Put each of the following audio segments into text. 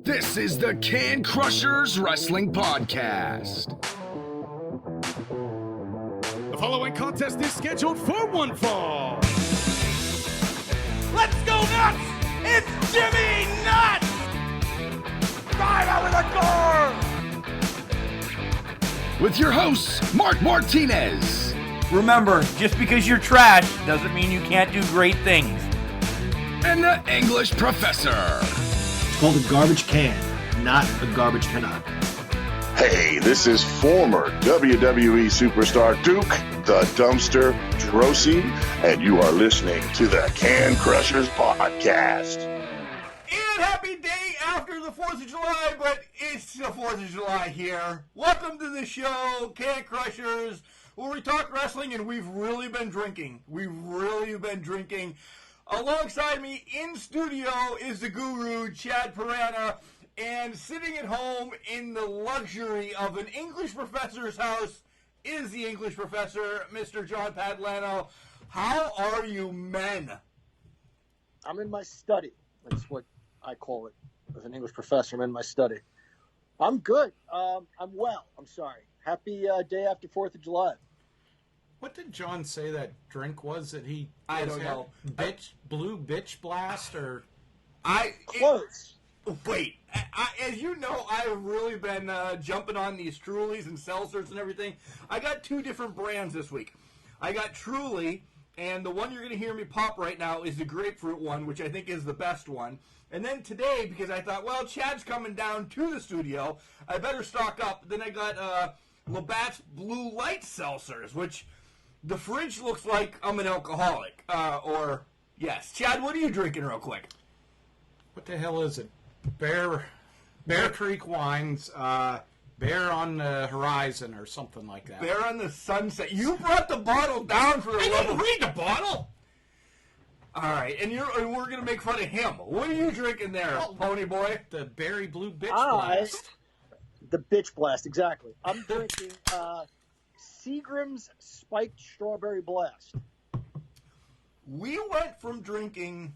This is the Can Crushers Wrestling Podcast. The following contest is scheduled for one fall. Let's go nuts! It's Jimmy Nuts! Drive out with a car! With your hosts, Mark Martinez. Remember, just because you're trash doesn't mean you can't do great things. And the English Professor. It's called a garbage can, not a garbage cannot. Hey, this is former WWE superstar Duke, the Dumpster Drosy, and you are listening to the Can Crushers Podcast. And happy day after the 4th of July, but it's the 4th of July here. Welcome to the show, Can Crushers, where we talk wrestling, and we've really been drinking. Alongside me in studio is the guru, Chad Piranha, and sitting at home in the luxury of an English professor's house is the English professor, Mr. John Padlano. How are you, men? I'm in my study. That's what I call it. As an English professor, I'm in my study. I'm good. I'm well. I'm sorry. Happy day after 4th of July. What did John say that drink was that he... I don't know. Blue Bitch Blast or... Close. Wait, as you know, I've really been jumping on these Trulies and seltzers and everything. I got two different brands this week. I got Truly, and the one you're going to hear me pop right now is the grapefruit one, which I think is the best one. And then today, because I thought, well, Chad's coming down to the studio, I better stock up. Then I got Labatt's Blue Light seltzers, which the fridge looks like I'm an alcoholic. Yes. Chad, what are you drinking real quick? What the hell is it? Bear Creek Wines, Bear on the Horizon or something like that. Bear on the Sunset. You brought the bottle down for the I love didn't of... read the bottle! All right, and we're going to make fun of him. What are you drinking there, Pony Boy? The Berry Blue Bitch Blast. The bitch blast, exactly. I'm drinking Seagram's Spiked Strawberry Blast. We went from drinking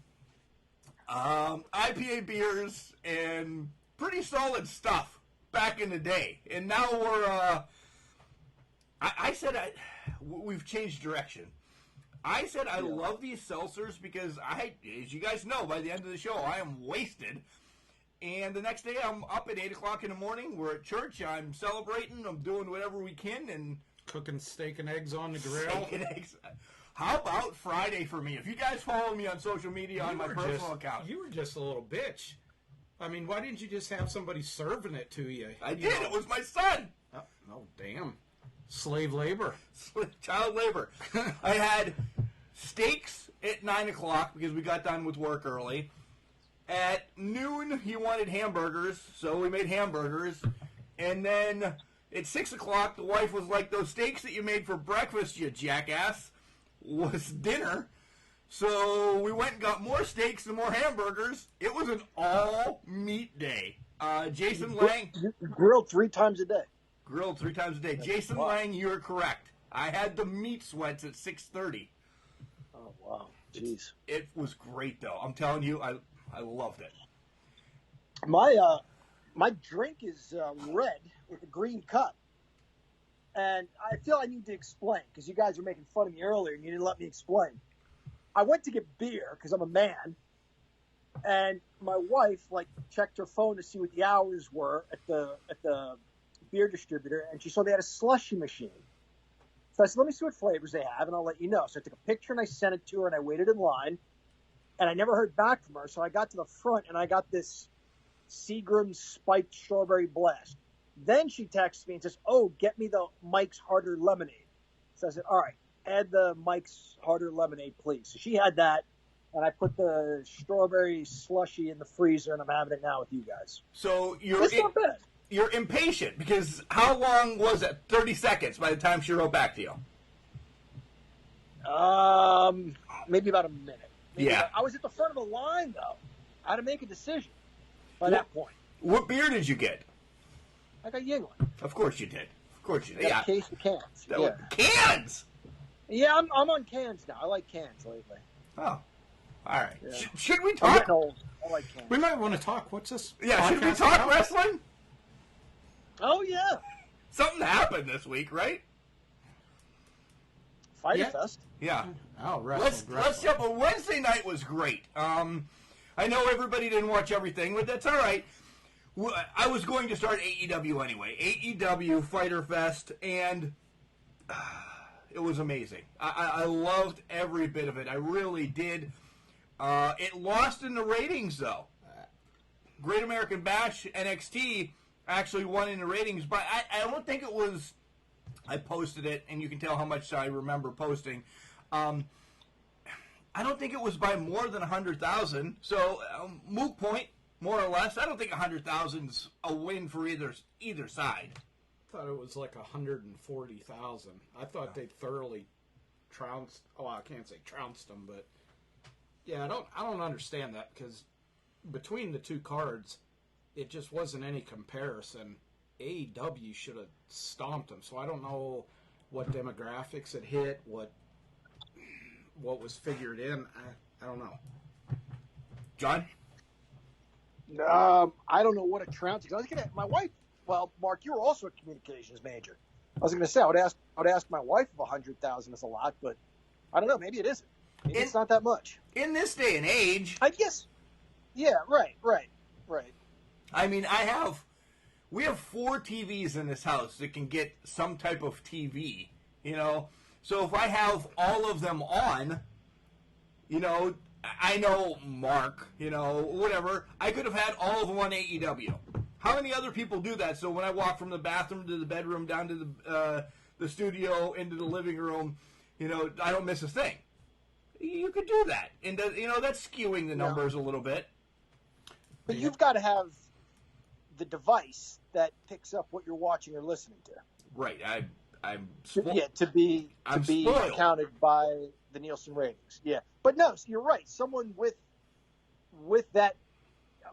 IPA beers and pretty solid stuff back in the day, and now we're we've changed direction. I said I love these seltzers because as you guys know, by the end of the show I am wasted, and the next day I'm up at 8 o'clock in the morning. We're at church, I'm celebrating, I'm doing whatever we can, and Cooking steak and eggs on the grill. steak and eggs. How about Friday for me? If you guys follow me on social media on my personal account. You were just a little bitch. I mean, why didn't you just have somebody serving it to you? I did. It was my son. Oh, damn. Slave labor. Child labor. I had steaks at 9 o'clock because we got done with work early. At noon, he wanted hamburgers, so we made hamburgers. And then at 6 o'clock, the wife was like, those steaks that you made for breakfast, you jackass, was dinner. So we went and got more steaks and more hamburgers. It was an all-meat day. Jason Lang... Grilled 3 times a day. Grilled 3 times a day. Jason Lang, you're correct. I had the meat sweats at 6:30. Oh, wow. Jeez. It was great, though. I'm telling you, I loved it. My drink is red with a green cup. And I feel I need to explain, because you guys were making fun of me earlier and you didn't let me explain. I went to get beer, because I'm a man, and my wife, checked her phone to see what the hours were at the beer distributor, and she saw they had a slushy machine. So I said, let me see what flavors they have, and I'll let you know. So I took a picture, and I sent it to her, and I waited in line, and I never heard back from her. So I got to the front, and I got this Seagram's Spiked Strawberry Blast. Then she texts me and says, oh, get me the Mike's Harder Lemonade. So I said, all right, add the Mike's Harder Lemonade, please. So she had that, and I put the strawberry slushy in the freezer, and I'm having it now with you guys. So It's not bad. You're impatient, because how long was it? 30 seconds by the time she wrote back to you? Maybe about a minute. Yeah. I was at the front of the line, though. I had to make a decision by that point. What beer did you get? I got Yingling. Of course you did. Yeah. A case of cans. Cans? Yeah, I'm on cans now. I like cans lately. Oh, all right. Yeah. Should we I'm talk? getting old. all I can. We might want to talk. What's this? Yeah, should we podcast talk about? wrestling? Oh yeah, Something happened this week, right? Fyter Yeah. Fest. Yeah. Oh, Let's jump. Wednesday night was great. I know everybody didn't watch everything, but that's all right. I was going to start AEW anyway. AEW Fyter Fest, and it was amazing. I loved every bit of it. I really did. It lost in the ratings, though. Great American Bash NXT actually won in the ratings, but I don't think it was. I posted it, and you can tell how much I remember posting. I don't think it was by more than 100,000. So moot point, more or less. I don't think 100,000's a win for either side. I thought it was like 140,000. I thought they thoroughly trounced. Oh, I can't say trounced them, but yeah, I don't understand that because between the two cards, it just wasn't any comparison. AEW should have stomped them. So I don't know what demographics it hit, what was figured in. I don't know. John? I don't know what a trounce is. I was gonna. My wife. Well, Mark, you were also a communications major. I was going to say I would ask my wife if 100,000 is a lot, but I don't know. Maybe it isn't. Maybe it's not that much. In this day and age, I guess. Yeah. Right. I mean, we have 4 TVs in this house that can get some type of TV, you know. So if I have all of them on, you know, I know Mark, you know, whatever, I could have had all of them on AEW. How many other people do that? So when I walk from the bathroom to the bedroom, down to the studio, into the living room, you know, I don't miss a thing. You could do that. And, you know, that's skewing the numbers a little bit. But you've got to have the device that picks up what you're watching or listening to. Right. I'm to be spoiled. counted by the Nielsen ratings. Yeah. But no, you're right. Someone with that,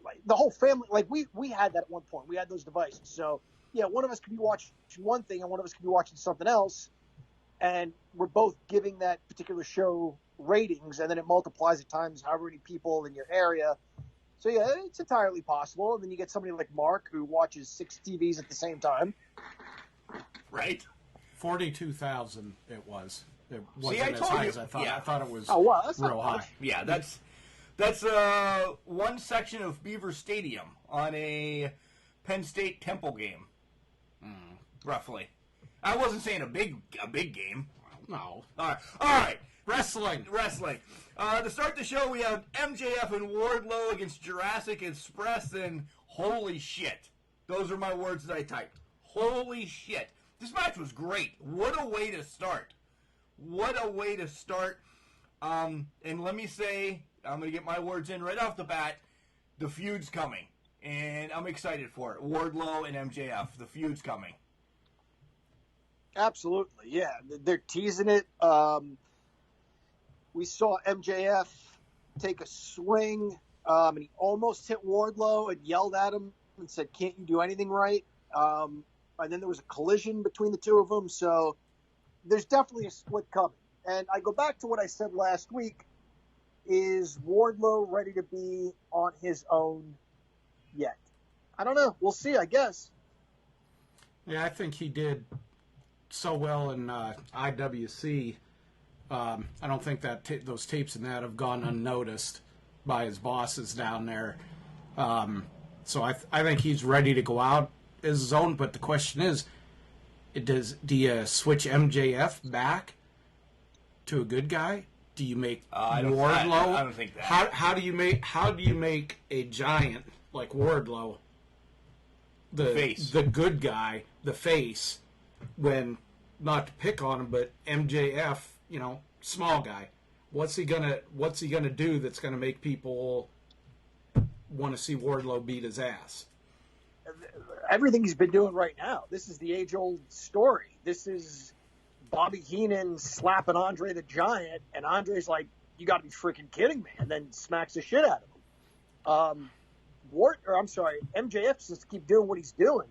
like the whole family, like we had that at one point. We had those devices. So yeah, one of us could be watching one thing and one of us could be watching something else, and we're both giving that particular show ratings, and then it multiplies it times however many people in your area. So yeah, it's entirely possible. And then you get somebody like Mark who watches 6 TVs at the same time. Right. 42,000 it was. It wasn't I as told high you. as I thought. Yeah. I thought it was That's not real much. high. Yeah, that's one section of Beaver Stadium on a Penn State Temple game, roughly. I wasn't saying a big game. No. All right. Wrestling. To start the show, we have MJF and Wardlow against Jurassic Express, and holy shit. Those are my words that I typed. Holy shit. This match was great. What a way to start. And let me say, I'm going to get my words in right off the bat. The feud's coming, and I'm excited for it. Wardlow and MJF, the feud's coming. Absolutely, yeah. They're teasing it. We saw MJF take a swing, and he almost hit Wardlow and yelled at him and said, "Can't you do anything right?" And then there was a collision between the two of them, so there's definitely a split coming. And I go back to what I said last week. Is Wardlow ready to be on his own yet? I don't know. We'll see, I guess. Yeah, I think he did so well in IWC. I don't think that those tapes and that have gone unnoticed by his bosses down there. So I think he's ready to go out as his own. But the question is, do you switch MJF back to a good guy? Do you make Wardlow? I don't think that. How do you make a giant like Wardlow the good guy, the face, when not to pick on him, but MJF, you know, small guy. What's he gonna do that's gonna make people want to see Wardlow beat his ass? Everything he's been doing right now. This is the age-old story. This is Bobby Heenan slapping Andre the Giant, and Andre's like, "You got to be freaking kidding me!" and then smacks the shit out of him. MJF just keep doing what he's doing.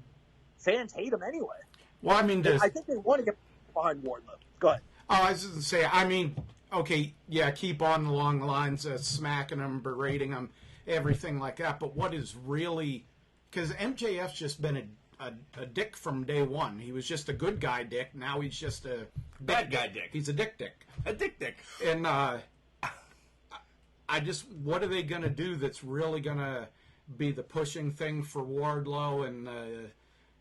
Fans hate him anyway. Well, I mean, I think they want to get behind Wardlow. Go ahead. Oh, I was just going to say, I mean, okay, yeah, keep on along the lines of smacking him, berating him, everything like that. But what is really, because MJF's just been a dick from day one. He was just a good guy dick. Now he's just a Bad guy dick. He's a dick. A dick. And what are they going to do that's really going to be the pushing thing for Wardlow? And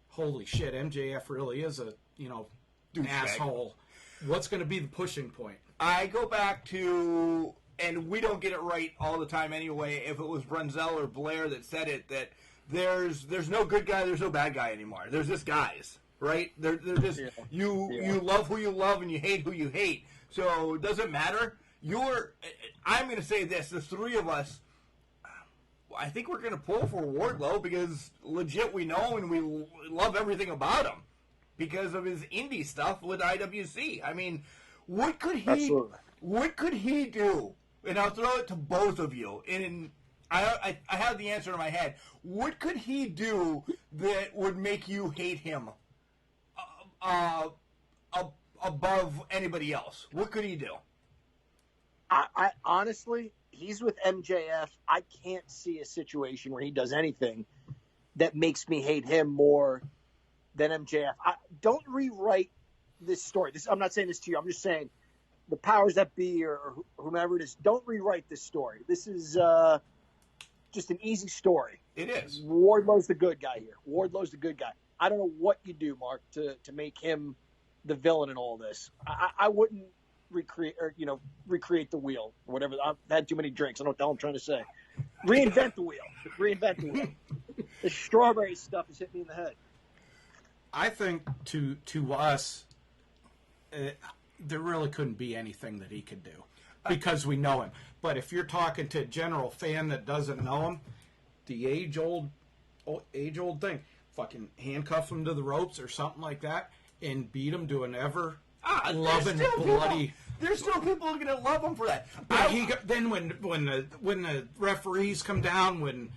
holy shit, MJF really is a, Douchebag. asshole. What's going to be the pushing point? I go back to, and we don't get it right all the time anyway, if it was Brunzell or Blair that said it, that there's no good guy, there's no bad guy anymore. There's just guys, right? They're just, you love who you love and you hate who you hate. So it doesn't matter. I'm going to say this, the three of us, I think we're going to pull for Wardlow because legit we know and we love everything about him because of his indie stuff with IWC. I mean, what could he do? And I'll throw it to both of you. And I have the answer in my head. What could he do that would make you hate him above anybody else? What could he do? I honestly, he's with MJF. I can't see a situation where he does anything that makes me hate him more than MJF. Don't rewrite this story. I'm not saying this to you. I'm just saying the powers that be or whomever it is, don't rewrite this story. This is just an easy story. It is. Wardlow's the good guy here. Wardlow's the good guy. I don't know what you do, Mark, to make him the villain in all this. I wouldn't recreate the wheel or whatever. I've had too many drinks. I don't know what the hell I'm trying to say. Reinvent the wheel. The strawberry stuff has hit me in the head. I think to us, there really couldn't be anything that he could do because we know him. But if you're talking to a general fan that doesn't know him, the age-old thing, fucking handcuff him to the ropes or something like that and beat him to an ever-loving, bloody... There's still people who are going to love him for that. But then when the referees come down, when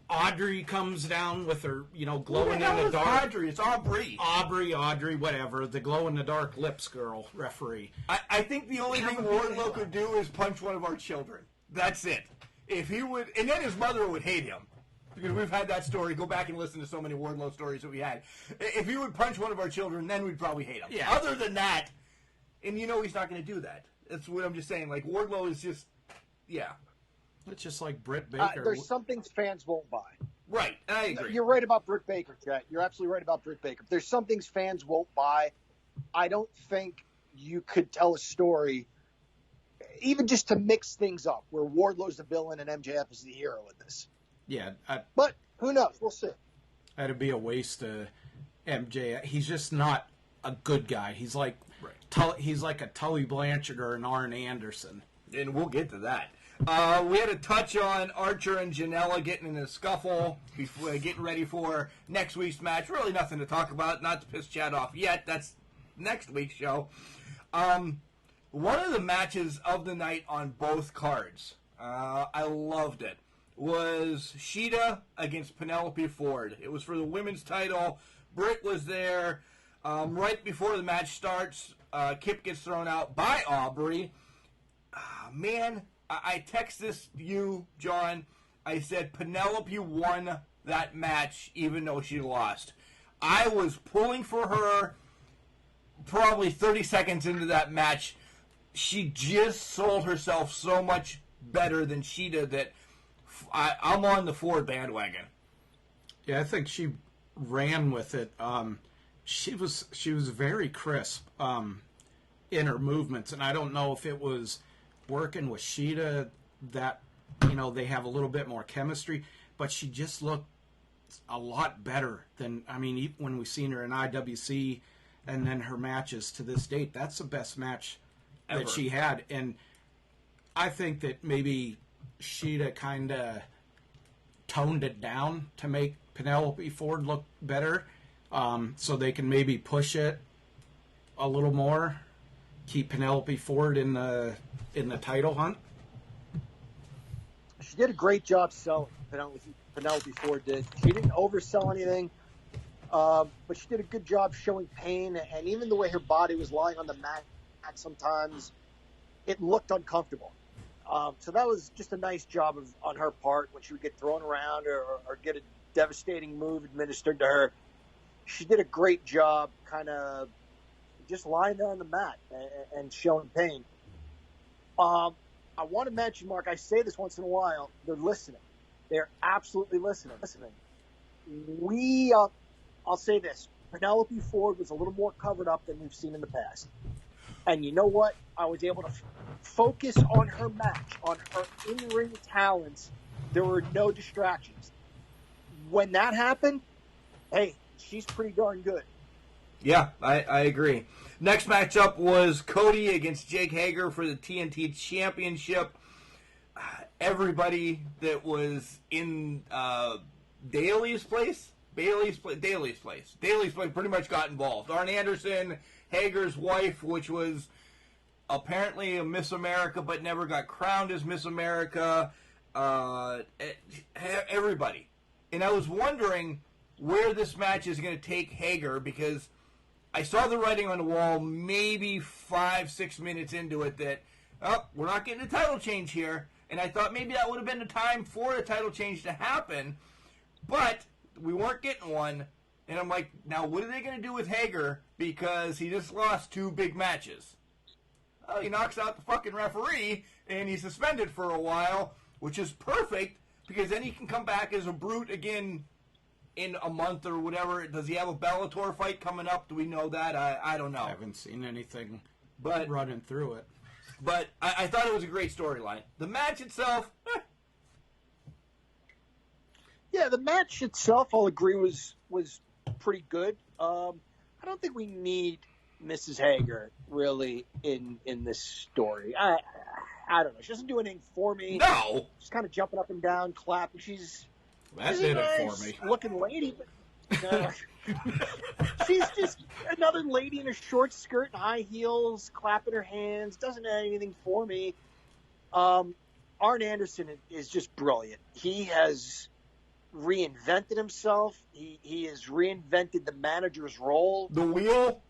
Audrey comes down with her, glowing in the dark. Audrey, it's Aubrey. Audrey, whatever. The glow-in-the-dark lips girl referee. I think the only thing Wardlow could do is punch one of our children. That's it. If he would, and then his mother would hate him. Because we've had that story. Go back and listen to so many Wardlow stories that we had. If he would punch one of our children, then we'd probably hate him. Yeah. Other than that, and he's not going to do that. That's what I'm just saying. Like, Wardlow is just, yeah. It's just like Britt Baker. There's some things fans won't buy. Right, I agree. You're right about Britt Baker, Chet. You're absolutely right about Britt Baker. There's some things fans won't buy. I don't think you could tell a story, even just to mix things up, where Wardlow's the villain and MJF is the hero in this. Yeah. But who knows? We'll see. That'd be a waste of MJF. He's just not a good guy. He's like he's like a Tully Blanchard or an Arn Anderson. And we'll get to that. We had a touch on Archer and Janela getting in a scuffle, before getting ready for next week's match. Really nothing to talk about, not to piss Chad off yet. That's next week's show. One of the matches of the night on both cards, I loved it, was Sheeta against Penelope Ford. It was for the women's title. Britt was there. Right before the match starts, Kip gets thrown out by Aubrey. Man, I text this to you, John. I said Penelope won that match even though she lost. I was pulling for her probably 30 seconds into that match. She just sold herself so much better than Sheeta that I'm on the Ford bandwagon. Yeah, I think she ran with it. She was very crisp in her movements, and I don't know if it was working with Sheeta that they have a little bit more chemistry, but she just looked a lot better than when we've seen her in IWC and then her matches to this date. That's the best match ever that she had, and I think that maybe Sheeta kind of toned it down to make Penelope Ford look better, so they can maybe push it a little more, keep Penelope Ford in the title hunt. She did a great job selling. Penelope Ford did. She didn't oversell anything, but she did a good job showing pain, and even the way her body was lying on the mat sometimes, it looked uncomfortable. So that was just a nice job on her part when she would get thrown around or get a devastating move administered to her. She did a great job kind of just lying there on the mat and showing pain. I want to mention, Mark, I say this once in a while, they're listening. They're absolutely listening. I'll say this. Penelope Ford was a little more covered up than we've seen in the past. And you know what? I was able to focus on her match, on her in-ring talents. There were no distractions. When that happened, hey, she's pretty darn good. Yeah, I agree. Next matchup was Cody against Jake Hager for the TNT Championship. Everybody that was in Bailey's place pretty much got involved. Arn Anderson, Hager's wife, which was apparently a Miss America but never got crowned as Miss America, everybody. And I was wondering where this match is going to take Hager, because I saw the writing on the wall maybe 5-6 minutes into it that, we're not getting a title change here. And I thought maybe that would have been the time for a title change to happen. But we weren't getting one. And I'm like, now what are they going to do with Hager? Because he just lost 2 big matches. Oh, he knocks out the fucking referee, and he's suspended for a while, which is perfect, because then he can come back as a brute again in a month or whatever. Does he have a Bellator fight coming up? Do we know that? I don't know. I haven't seen anything but running through it. But I thought it was a great storyline. The match itself, Yeah, the match itself, I'll agree, was pretty good. I don't think we need Mrs. Hager really in this story. I don't know. She doesn't do anything for me. no. She's kind of jumping up and down, clapping. She's Did a it for me. looking lady, but she's just another lady in a short skirt and high heels, clapping her hands. Doesn't have anything for me. Arn Anderson is just brilliant. He has reinvented himself. He has reinvented the manager's role. The wheel?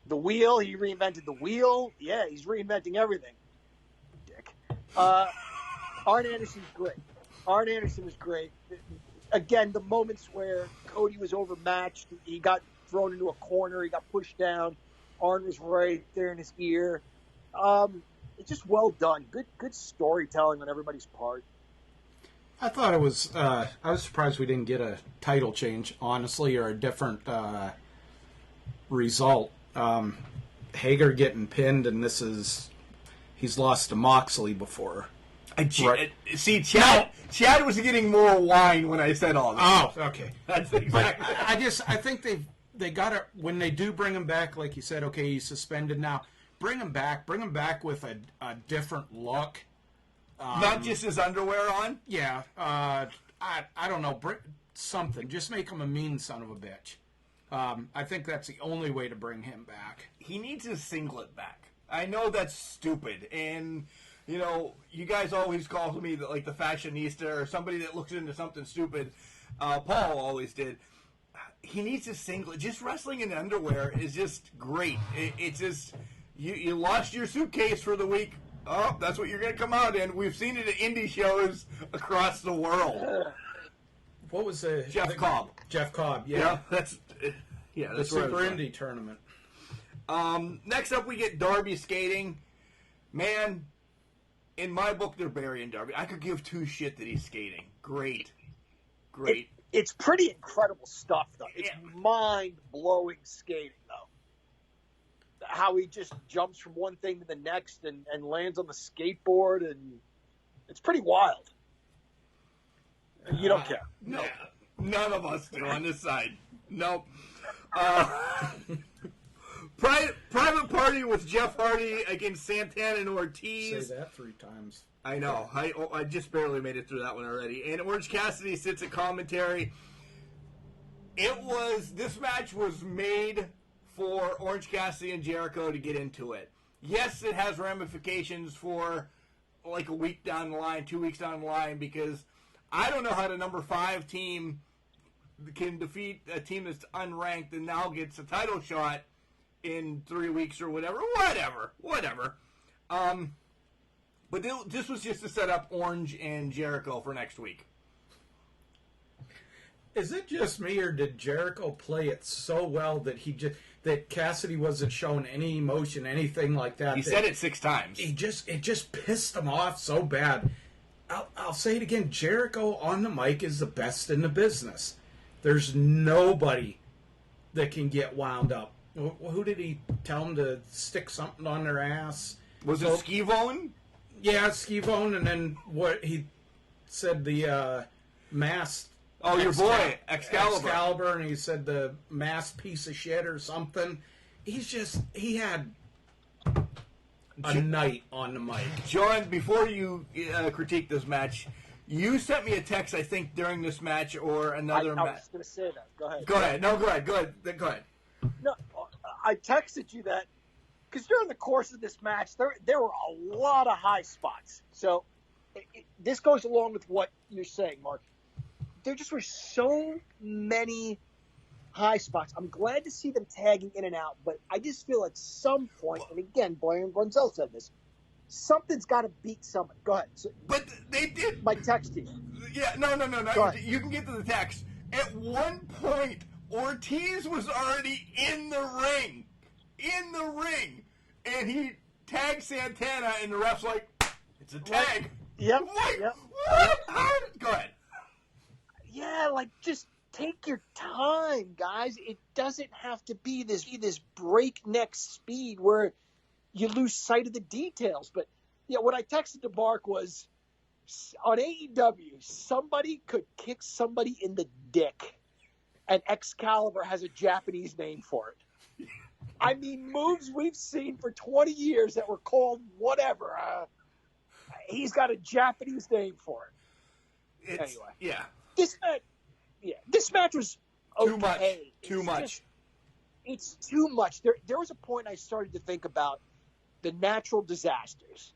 The wheel. He reinvented the wheel. Yeah, he's reinventing everything. Dick. Arn Anderson's great. Arn Anderson is great. Again, the moments where Cody was overmatched, he got thrown into a corner, he got pushed down. Arn was right there in his ear. It's just well done. Good storytelling on everybody's part. I thought it was. I was surprised we didn't get a title change, honestly, or a different result. Hager getting pinned, and he's lost to Moxley before. See, Chad was getting more wine when I said all that. Oh, okay. That's exactly. I think they got to, when they do bring him back, like you said, okay, he's suspended now. Bring him back with a different look. Not just his underwear on? Yeah. I don't know. Something. Just make him a mean son of a bitch. I think that's the only way to bring him back. He needs his singlet back. I know that's stupid, and you know, you guys always call me the fashionista or somebody that looks into something stupid. Paul always did. He needs his singlet. Just wrestling in underwear is just great. It's just you lost your suitcase for the week. Oh, that's what you're going to come out in. We've seen it at indie shows across the world. What was Jeff Cobb? Jeff Cobb, yeah. That's the Super Indie tournament. Next up, we get Darby skating. Man, in my book, they're burying Darby. I could give 2 shit that he's skating. Great. It's pretty incredible stuff, though. It's mind-blowing skating, though. How he just jumps from one thing to the next and lands on the skateboard, and it's pretty wild. You don't care. No, none of us do on this side. Nope. Private Party with Jeff Hardy against Santana and Ortiz. Say that 3 times. I know. I just barely made it through that one already. And Orange Cassidy sits at commentary. This match was made for Orange Cassidy and Jericho to get into it. Yes, it has ramifications for like a week down the line, 2 weeks down the line, because I don't know how the number 5 team can defeat a team that's unranked and now gets a title shot in 3 weeks or whatever. Whatever. But this was just to set up Orange and Jericho for next week. Is it just me, or did Jericho play it so well that Cassidy wasn't showing any emotion, anything like that? He said it 6 times. It just pissed him off so bad. I'll say it again. Jericho on the mic is the best in the business. There's nobody that can get wound up. Who did he tell him to stick something on their ass? Was it Skivone? Yeah, Skivone, and then what he said, the masked. Oh, your boy, Excalibur, and he said the masked piece of shit or something. He had a night on the mic. John, before you critique this match, you sent me a text, I think, during this match or another match. I was going to say that. Go ahead. Go ahead. No, go ahead. No, I texted you that because during the course of this match, there were a lot of high spots. So this goes along with what you're saying, Mark. There just were so many high spots. I'm glad to see them tagging in and out, but I just feel at some point, and again, Brian Brunzell said this, something's got to beat somebody. Go ahead. So, but they did. My text to you. Yeah, no. You can get to the text. At one point, Ortiz was already in the ring, and he tagged Santana, and the ref's like, it's a tag. Yep. What? How? Go ahead. Yeah, just take your time, guys. It doesn't have to be this breakneck speed where you lose sight of the details. But yeah, what I texted to Mark was, on AEW, somebody could kick somebody in the dick, and Excalibur has a Japanese name for it. I mean, moves we've seen for 20 years that were called whatever. He's got a Japanese name for it. Anyway. Yeah. This match was okay. Too much. It's too much. There was a point I started to think about the natural disasters,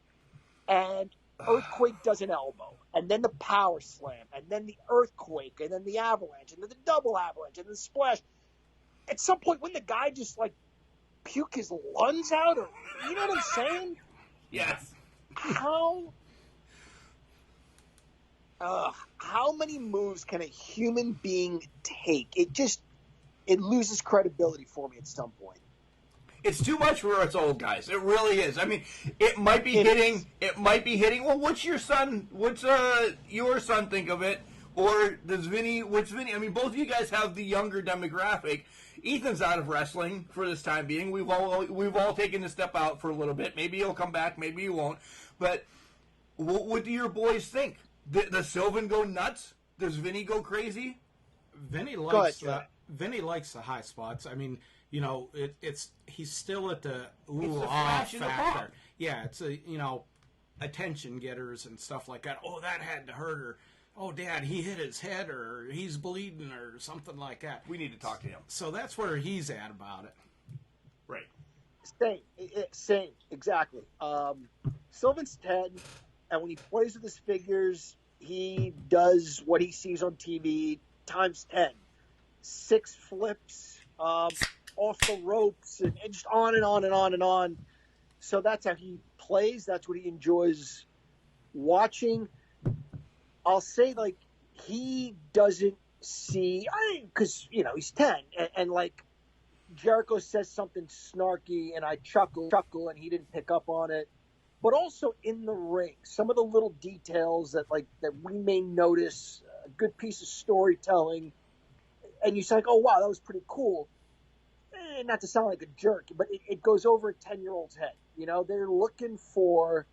and earthquake does an elbow, and then the power slam, and then the earthquake, and then the avalanche, and then the double avalanche, and the splash. At some point, when the guy just puke his lungs out, or you know what I'm saying? Yes. How many moves can a human being take? It loses credibility for me at some point. It's too much for us old guys. It really is. I mean, it might be hitting. It might be hitting. Well, what's your son think of it? Or does Vinny? What's Vinny? I mean, both of you guys have the younger demographic. Ethan's out of wrestling for this time being. We've all taken a step out for a little bit. Maybe he'll come back. Maybe he won't. But what do your boys think? Does Sylvan go nuts? Does Vinny go crazy? Vinny likes the high spots. I mean, he's still at the factor. Yeah, it's attention getters and stuff like that. Oh, that had to hurt her. Oh, Dad, he hit his head, or he's bleeding, or something like that. We need to talk to him. So that's where he's at about it. Right. Same, exactly. Sylvan's 10, and when he plays with his figures, he does what he sees on TV times 10. 6 flips, off the ropes, and just on and on and on and on. So that's how he plays. That's what he enjoys watching. I'll say, he doesn't see, because, he's 10, and Jericho says something snarky, and I chuckle, and he didn't pick up on it. But also in the ring, some of the little details that we may notice, a good piece of storytelling, and you say, oh, wow, that was pretty cool. Not to sound like a jerk, but it goes over a 10-year-old's head. They're looking for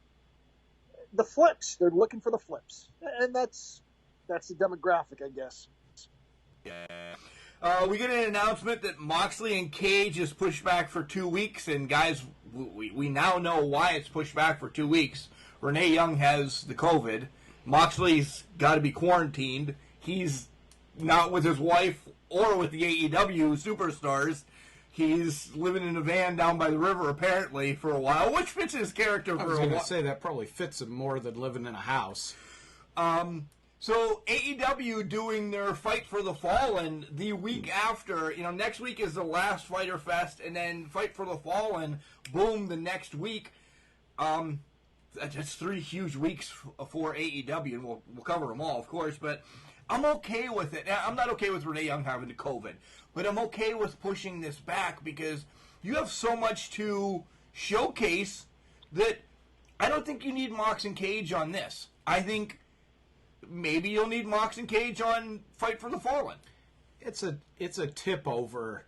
the flips. They're looking for the flips. And that's the demographic, I guess. Yeah. We get an announcement that Moxley and Cage is pushed back for 2 weeks, and guys, we now know why it's pushed back for 2 weeks. Renee Young has the COVID. Moxley's got to be quarantined. He's not with his wife or with the AEW superstars. He's living in a van down by the river, apparently, for a while, which fits his character for a while. I was going to say, that probably fits him more than living in a house. So AEW doing their Fight for the Fallen the week after. Next week is the last Fyter Fest, and then Fight for the Fallen, boom, the next week. that's 3 huge weeks for AEW, and we'll cover them all, of course, but I'm okay with it. Now, I'm not okay with Renee Young having the COVID, but I'm okay with pushing this back because you have so much to showcase that I don't think you need Mox and Cage on this. I think maybe you'll need Mox and Cage on Fight for the Fallen. It's a tip-over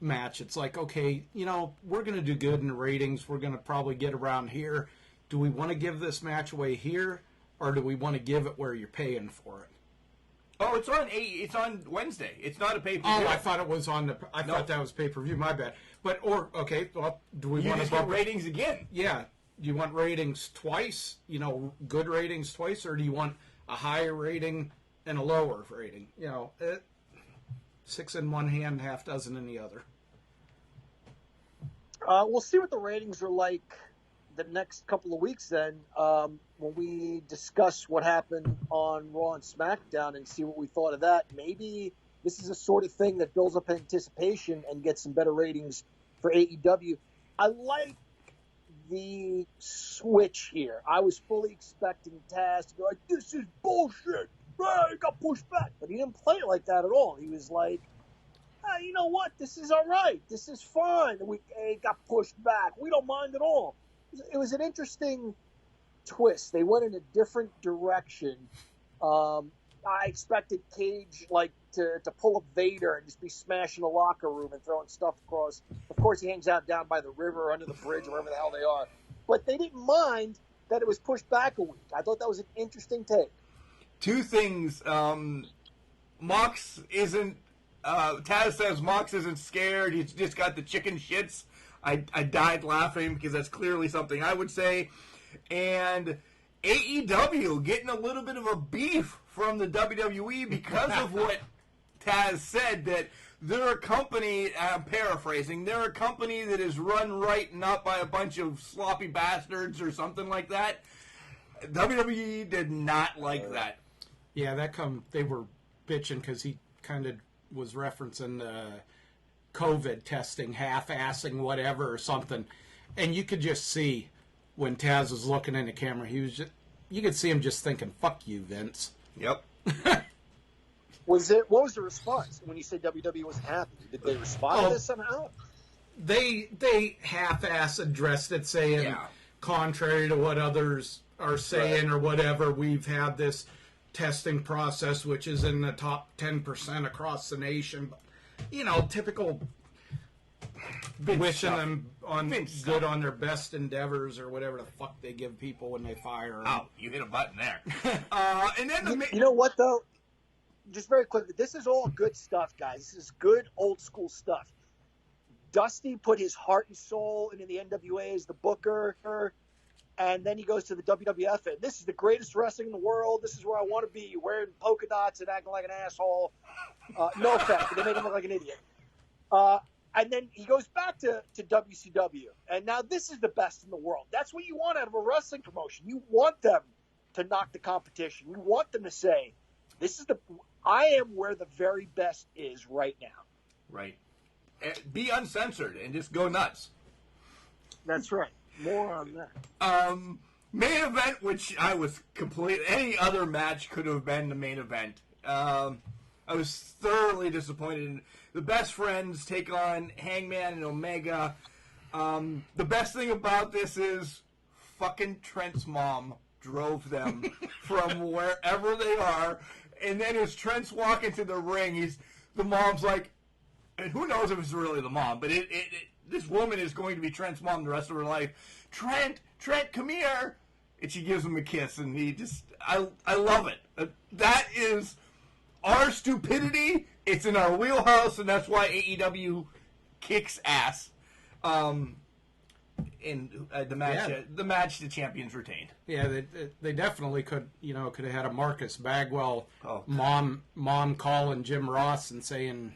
match. It's like, okay, we're going to do good in the ratings. We're going to probably get around here. Do we want to give this match away here, or do we want to give it where you're paying for it? Oh, it's on Wednesday. It's not a pay-per-view. Oh, I thought it was on the. I thought that was pay-per-view. My bad. But okay, well, do we want to get ratings again? Yeah. Do you want ratings twice? Good ratings twice, or do you want a higher rating and a lower rating? 6 in one hand, half dozen in the other. We'll see what the ratings are like the next couple of weeks then, when we discuss what happened on Raw and SmackDown and see what we thought of that. Maybe this is a sort of thing that builds up anticipation and gets some better ratings for AEW. I like the switch here. I was fully expecting Taz to be like, this is bullshit. He got pushed back. But he didn't play it like that at all. He was like, you know what? This is all right. This is fine. It got pushed back. We don't mind at all. It was an interesting twist. They went in a different direction. I expected Cage to pull a Vader and just be smashing the locker room and throwing stuff across. Of course, he hangs out down by the river or under the bridge or wherever the hell they are. But they didn't mind that it was pushed back a week. I thought that was an interesting take. 2 things. Mox isn't. Taz says Mox isn't scared. He's just got the chicken shits. I died laughing because that's clearly something I would say. And AEW getting a little bit of a beef from the WWE because of what Taz said, that they're a company, I'm paraphrasing, they're a company that is run right and not by a bunch of sloppy bastards or something like that. WWE did not like that. Yeah, they were bitching because he kind of was referencing COVID testing, half-assing, whatever, or something. And you could just see when Taz was looking in the camera, you could see him just thinking, fuck you, Vince. Yep. What was the response when you said WWE wasn't happy? Did they respond to this somehow? They half-ass addressed it, saying, contrary to what others are saying or whatever, we've had this testing process, which is in the top 10% across the nation. Typical wishing them good on their best endeavors or whatever the fuck they give people when they fire them. Oh, you hit a button there. And then you know what, though? Just very quickly, this is all good stuff, guys. This is good old school stuff. Dusty put his heart and soul into the NWA as the booker, and then he goes to the WWF, and this is the greatest wrestling in the world. This is where I want to be, wearing polka dots and acting like an asshole. No offense, but they made him look like an idiot. And then he goes back to WCW, and now this is the best in the world. That's what you want out of a wrestling promotion. You want them to knock the competition. You want them to say, I am where the very best is right now. Right. Be uncensored and just go nuts. That's right. More on that. Main event, which I was any other match could have been the main event. I was thoroughly disappointed in the Best Friends take on Hangman and Omega. The best thing about this is fucking Trent's mom drove them from wherever they are, and then as Trent's walking to the ring, the mom's like, and who knows if it's really the mom, but this woman is going to be Trent's mom the rest of her life. Trent, come here. And she gives him a kiss, and I love it. That is our stupidity. It's in our wheelhouse, and that's why AEW kicks ass. In the match, the champions retained. Yeah, they definitely could have had a Marcus Bagwell mom calling Jim Ross and saying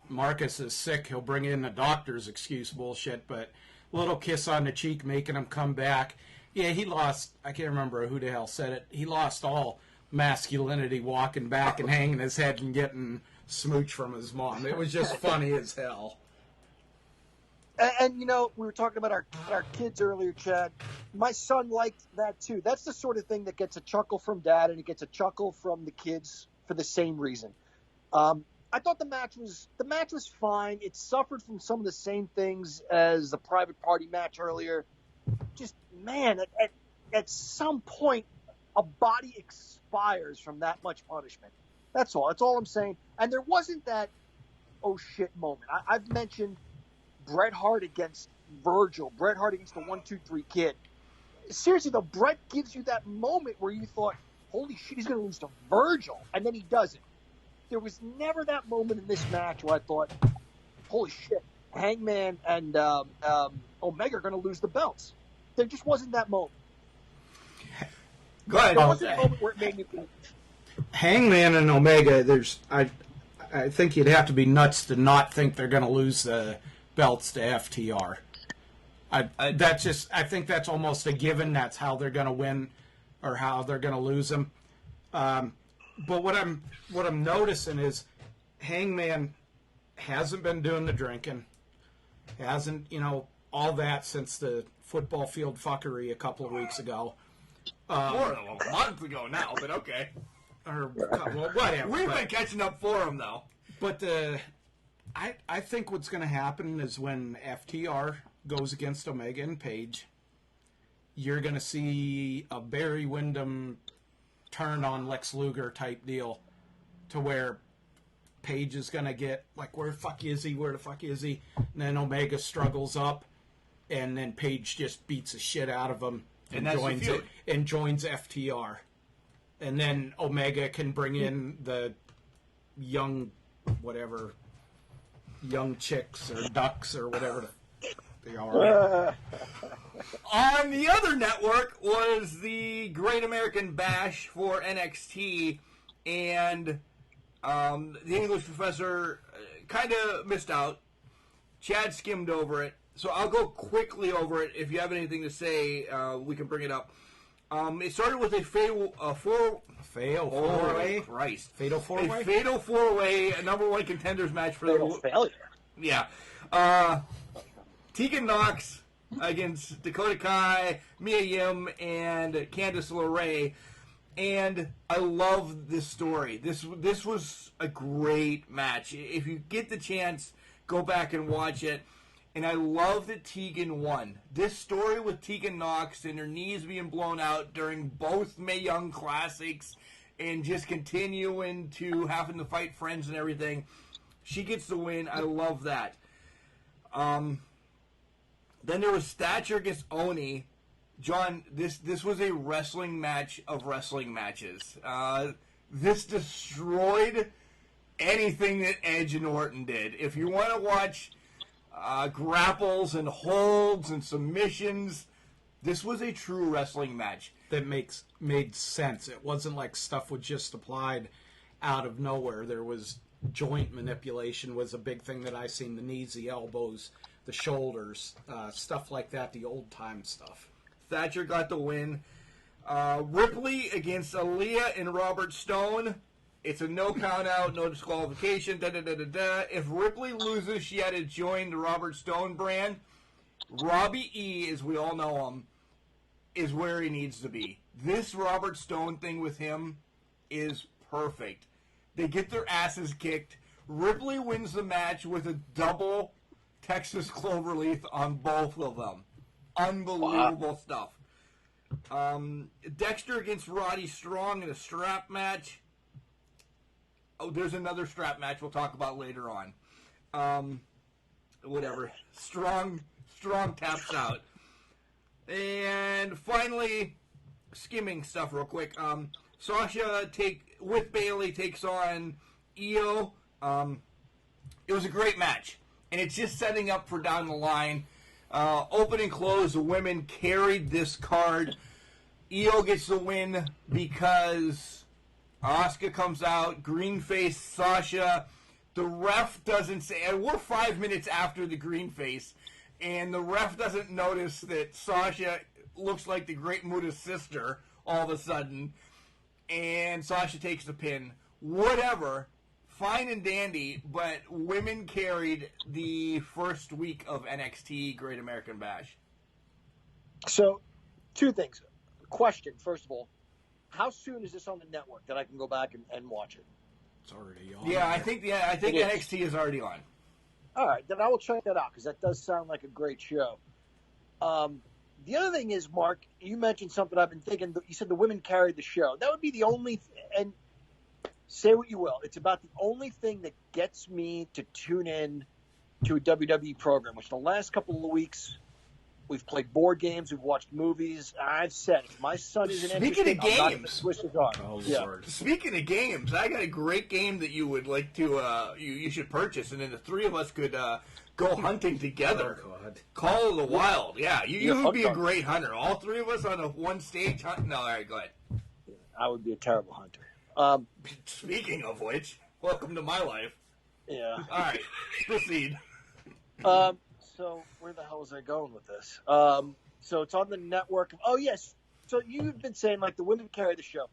Marcus is sick, he'll bring in the doctor's excuse bullshit, but little kiss on the cheek making him come back. Yeah, he lost, I can't remember who the hell said it, he lost all masculinity walking back and hanging his head and getting smooch from his mom. It was just funny as hell. And you know, we were talking about our kids earlier, Chad. My son liked that too. That's the sort of thing that gets a chuckle from dad, and it gets a chuckle from the kids for the same reason. I thought the match was fine. It suffered from some of the same things as the private party match earlier. Just, man, at some point, a body expires from that much punishment. That's all. That's all I'm saying. And there wasn't that oh shit moment. I've mentioned Bret Hart against Virgil, Bret Hart against the 1-2-3 Kid. Seriously though, Bret gives you that moment where you thought, holy shit, he's going to lose to Virgil, and then he doesn't. There was never that moment in this match where I thought, holy shit, Hangman and Omega are going to lose the belts. There just wasn't that moment. Go ahead. There wasn't a moment where it made me think. Hangman and Omega, I think you'd have to be nuts to not think they're going to lose the belts to FTR. I think that's almost a given. That's how they're going to win, or how they're going to lose them. But what I'm noticing is Hangman hasn't been doing the drinking, hasn't, all that since the football field fuckery a couple of weeks ago. More than a month ago now, but okay. Or whatever. We've been catching up for him, though. But I think what's going to happen is when FTR goes against Omega and Page, you're going to see a Barry Windham turn on Lex Luger type deal, to where Page is going to get like, where the fuck is he? Where the fuck is he? And then Omega struggles up, and then Page just beats the shit out of him and joins FTR. And then Omega can bring in the young chicks or ducks or whatever they are. On the other network was the Great American Bash for NXT, and the English Professor kind of missed out. Chad skimmed over it, so I'll go quickly over it. If you have anything to say, we can bring it up. It started with a fatal four-way. Christ. Fatal four-way? A fatal four-way, a number one contenders match for Fatal failure. Yeah. Tegan Nox against Dakota Kai, Mia Yim, and Candice LeRae. And I love this story. This was a great match. If you get the chance, go back and watch it. And I love that Tegan won. This story with Tegan Nox and her knees being blown out during both Mae Young Classics and just continuing to having to fight friends and everything. She gets the win. I love that. Then there was Thatcher against Oni. John, this was a wrestling match of wrestling matches. This destroyed anything that Edge and Orton did. If you want to watch grapples and holds and submissions, this was a true wrestling match that made sense. It wasn't like stuff was just applied out of nowhere. There was joint manipulation was a big thing that I seen. The knees, the elbows, the shoulders, stuff like that, the old time stuff. Thatcher got the win. Ripley against Aaliyah and Robert Stone. It's a no count out, no disqualification. If Ripley loses, she had to join the Robert Stone brand. Robbie E, as we all know him, is where he needs to be. This Robert Stone thing with him is perfect. They get their asses kicked. Ripley wins the match with a double Texas Cloverleaf on both of them. Unbelievable stuff. Dexter against Roddy Strong in a strap match. Oh, there's another strap match we'll talk about later on. Whatever. Strong taps out. And finally, skimming stuff real quick. Sasha with Bayley takes on Io. It was a great match, and it's just setting up for down the line. Open and close, the women carried this card. Io gets the win because Asuka comes out, green face Sasha. The ref doesn't say, and we're 5 minutes after the green face, and the ref doesn't notice that Sasha looks like the Great Muta's sister all of a sudden, and Sasha takes the pin. Whatever. fine and dandy, but women carried the first week of NXT Great American Bash. So, two things. Question, first of all, how soon is this on the network that I can go back and watch it? It's already on. Yeah, I think NXT is already on. All right, then I will check that out because that does sound like a great show. The other thing is, Mark, you mentioned something I've been thinking. You said the women carried the show. That would be the only and say what you will. It's about the only thing that gets me to tune in to a WWE program, which the last couple of weeks we've played board games, we've watched movies. I've said if my son isn't Speaking interested, of I'm not going to games. twist his arm. Oh, Yeah. Lord. Speaking of games, I got a great game that you would like to you should purchase, and then the three of us could go hunting together. Oh, God. Call of the Wild. Yeah, you would be a hunter. great hunter. All three of us on a one stage hunt. No, all right, go ahead. I would be a terrible hunter. Speaking of which, welcome to my life. Yeah. All right, proceed. So where the hell was I going with this? So it's on the network. Oh, yes. So you've been saying, like, the women carry the show.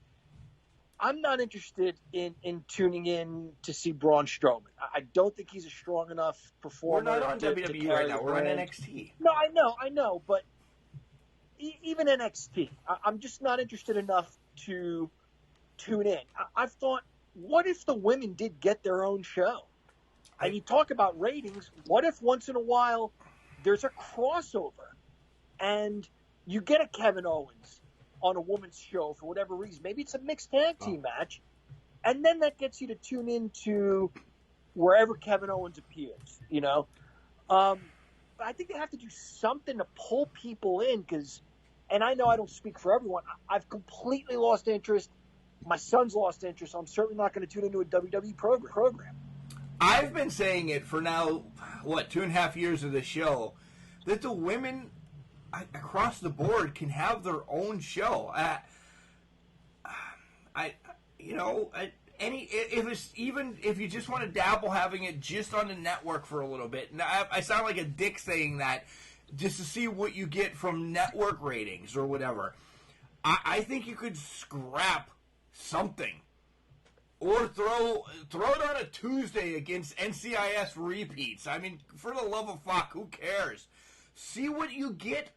I'm not interested in tuning in to see Braun Strowman. I don't think he's a strong enough performer. We're not on to WWE carry right now. the We're on brand. NXT. No, I know. But even NXT, I'm just not interested enough to tune in. I've thought, what if the women did get their own show? And you talk about ratings. What if once in a while there's a crossover and you get a Kevin Owens on a woman's show for whatever reason? Maybe it's a mixed tag team match. And then that gets you to tune into wherever Kevin Owens appears, you know? But I think they have to do something to pull people in and I know I don't speak for everyone. I've completely lost interest. My son's lost interest. I'm certainly not going to tune into a WWE program. I've been saying it for now, 2.5 years of the show, that the women across the board can have their own show. If you just want to dabble, having it just on the network for a little bit. Now, I sound like a dick saying that, just to see what you get from network ratings or whatever. I think you could scrap something. Or throw it on a Tuesday against NCIS repeats. I mean, for the love of fuck, who cares? See what you get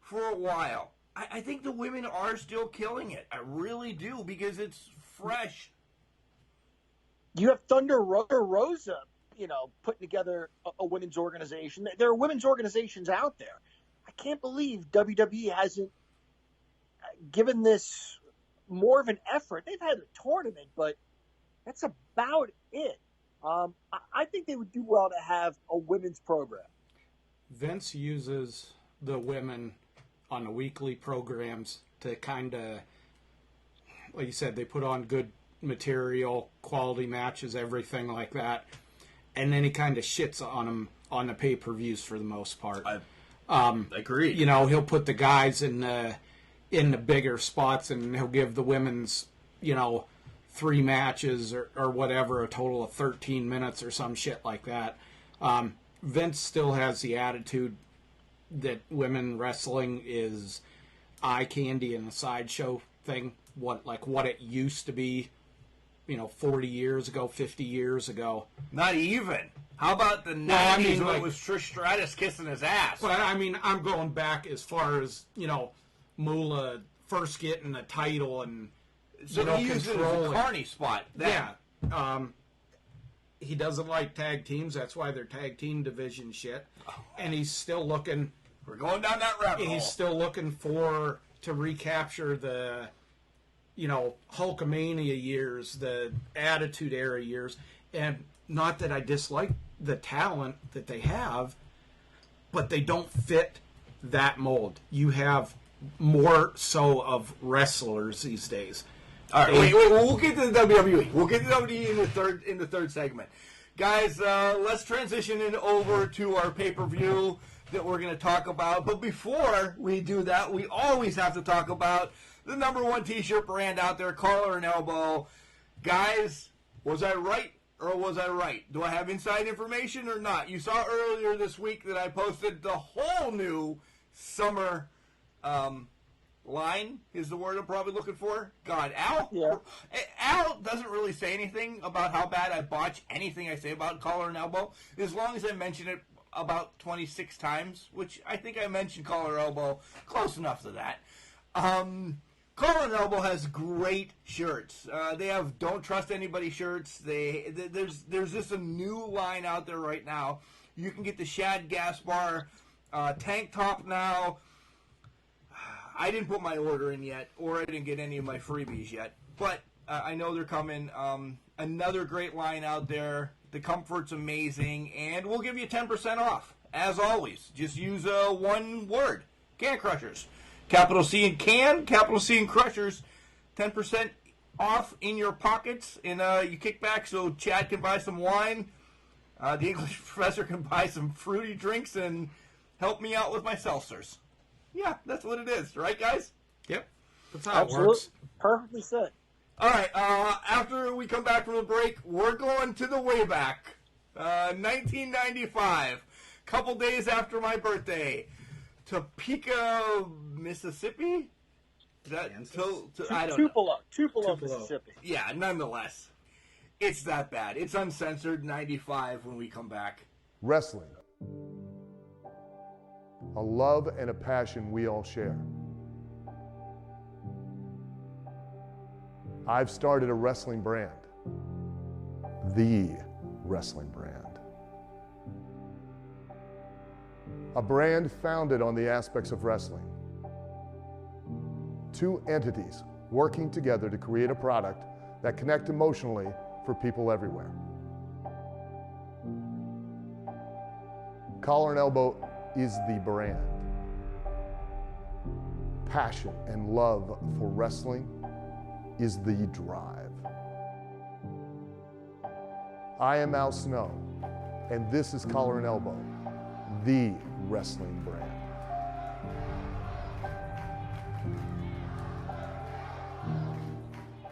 for a while. I think the women are still killing it. I really do, because it's fresh. You have Thunder Rosa, putting together a women's organization. There are women's organizations out there. I can't believe WWE hasn't given this more of an effort. They've had a tournament, but that's about it. I think they would do well to have a women's program. Vince uses the women on the weekly programs to kind of, like you said, they put on good material, quality matches, everything like that. And then he kind of shits on them on the pay-per-views for the most part. I agree. He'll put the guys in the bigger spots, and he'll give the women's, 3 matches or whatever, a total of 13 minutes or some shit like that. Vince still has the attitude that women wrestling is eye candy and a sideshow thing, what it used to be, 40 years ago, 50 years ago. Not even. How about the 90s when it was Trish Stratus kissing his ass? But I'm going back as far as, Moolah first getting the title and so he uses it as a carny spot. Yeah. He doesn't like tag teams. That's why they're tag team division shit. And he's still looking. We're going down that rabbit hole. He's still looking to recapture the, Hulkamania years, the Attitude Era years. And not that I dislike the talent that they have, but they don't fit that mold. You have more so of wrestlers these days. All right, wait. We'll get to the WWE. We'll get to the WWE in the third segment, guys. Let's transition over to our pay-per-view that we're going to talk about. But before we do that, we always have to talk about the number one T-shirt brand out there, Collar and Elbow. Guys, was I right or was I right? Do I have inside information or not? You saw earlier this week that I posted the whole new summer line is the word I'm probably looking for. God, Al? Yeah. Al doesn't really say anything about how bad I botch anything I say about collar and elbow, as long as I mention it about 26 times, which I think I mentioned collar elbow close enough to that. Collar and Elbow has great shirts. They have Don't Trust Anybody shirts. There's just a new line out there right now. You can get the Shad Gaspar tank top now. I didn't put my order in yet, or I didn't get any of my freebies yet. But I know they're coming. Another great line out there. The comfort's amazing, and we'll give you 10% off. As always, just use one word, Can Crushers. Capital C in Can, capital C in Crushers. 10% off in your pockets, and you kick back so Chad can buy some wine. The English professor can buy some fruity drinks and help me out with my seltzers. Yeah, that's what it is, right, guys? Yep. That's how Absolutely. it works. Perfectly said. All right, after we come back from the break, we're going to the way back. 1995, couple days after my birthday, Topeka, Mississippi? Is that I don't know. Tupelo, Mississippi. Yeah, nonetheless, it's that bad. It's Uncensored 95 when we come back. Wrestling. A love and a passion we all share. I've started a wrestling brand. The wrestling brand. A brand founded on the aspects of wrestling. Two entities working together to create a product that connect emotionally for people everywhere. Collar and Elbow is the brand. Passion and love for wrestling is the drive. I am Al Snow, and this is Collar and Elbow, the wrestling brand.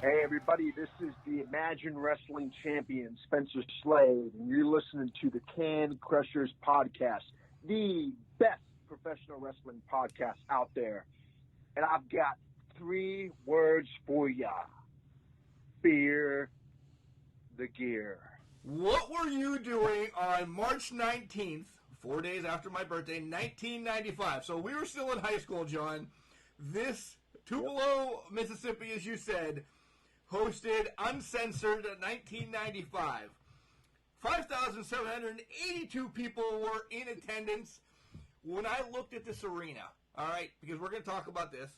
Hey everybody, this is the Imagine Wrestling champion, Spencer Slade, and you're listening to the Can Crushers podcast, the best professional wrestling podcast out there. And I've got 3 words for ya. Fear the gear. What were you doing on March 19th, 4 days after my birthday, 1995? So we were still in high school, John. This Tupelo, Mississippi, as you said, hosted Uncensored 1995. 5,782 people were in attendance. When I looked at this arena, all right, because we're going to talk about this,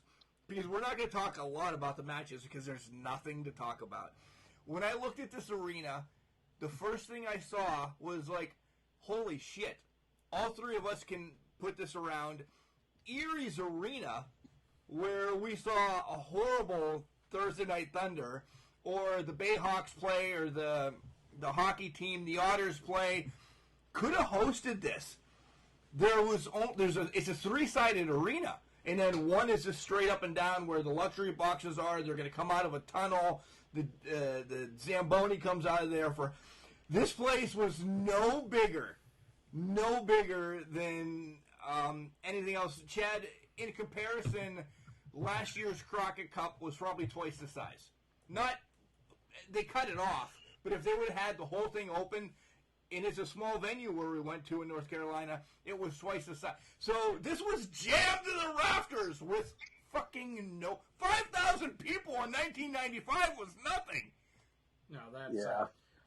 because we're not going to talk a lot about the matches because there's nothing to talk about. When I looked at this arena, the first thing I saw was like, holy shit, all 3 of us can put this around Erie's arena, where we saw a horrible Thursday Night Thunder, or the Bayhawks play, or the hockey team, the Otters play, could have hosted this. It's a 3-sided arena, and then one is just straight up and down where the luxury boxes are. They're going to come out of a tunnel. The Zamboni comes out of there. This place was no bigger than anything else. Chad, in comparison, last year's Crockett Cup was probably twice the size. They cut it off, but if they would have had the whole thing open, and it's a small venue where we went to in North Carolina, it was twice the size. So this was jammed to the rafters with fucking 5,000 people in 1995 was nothing. No,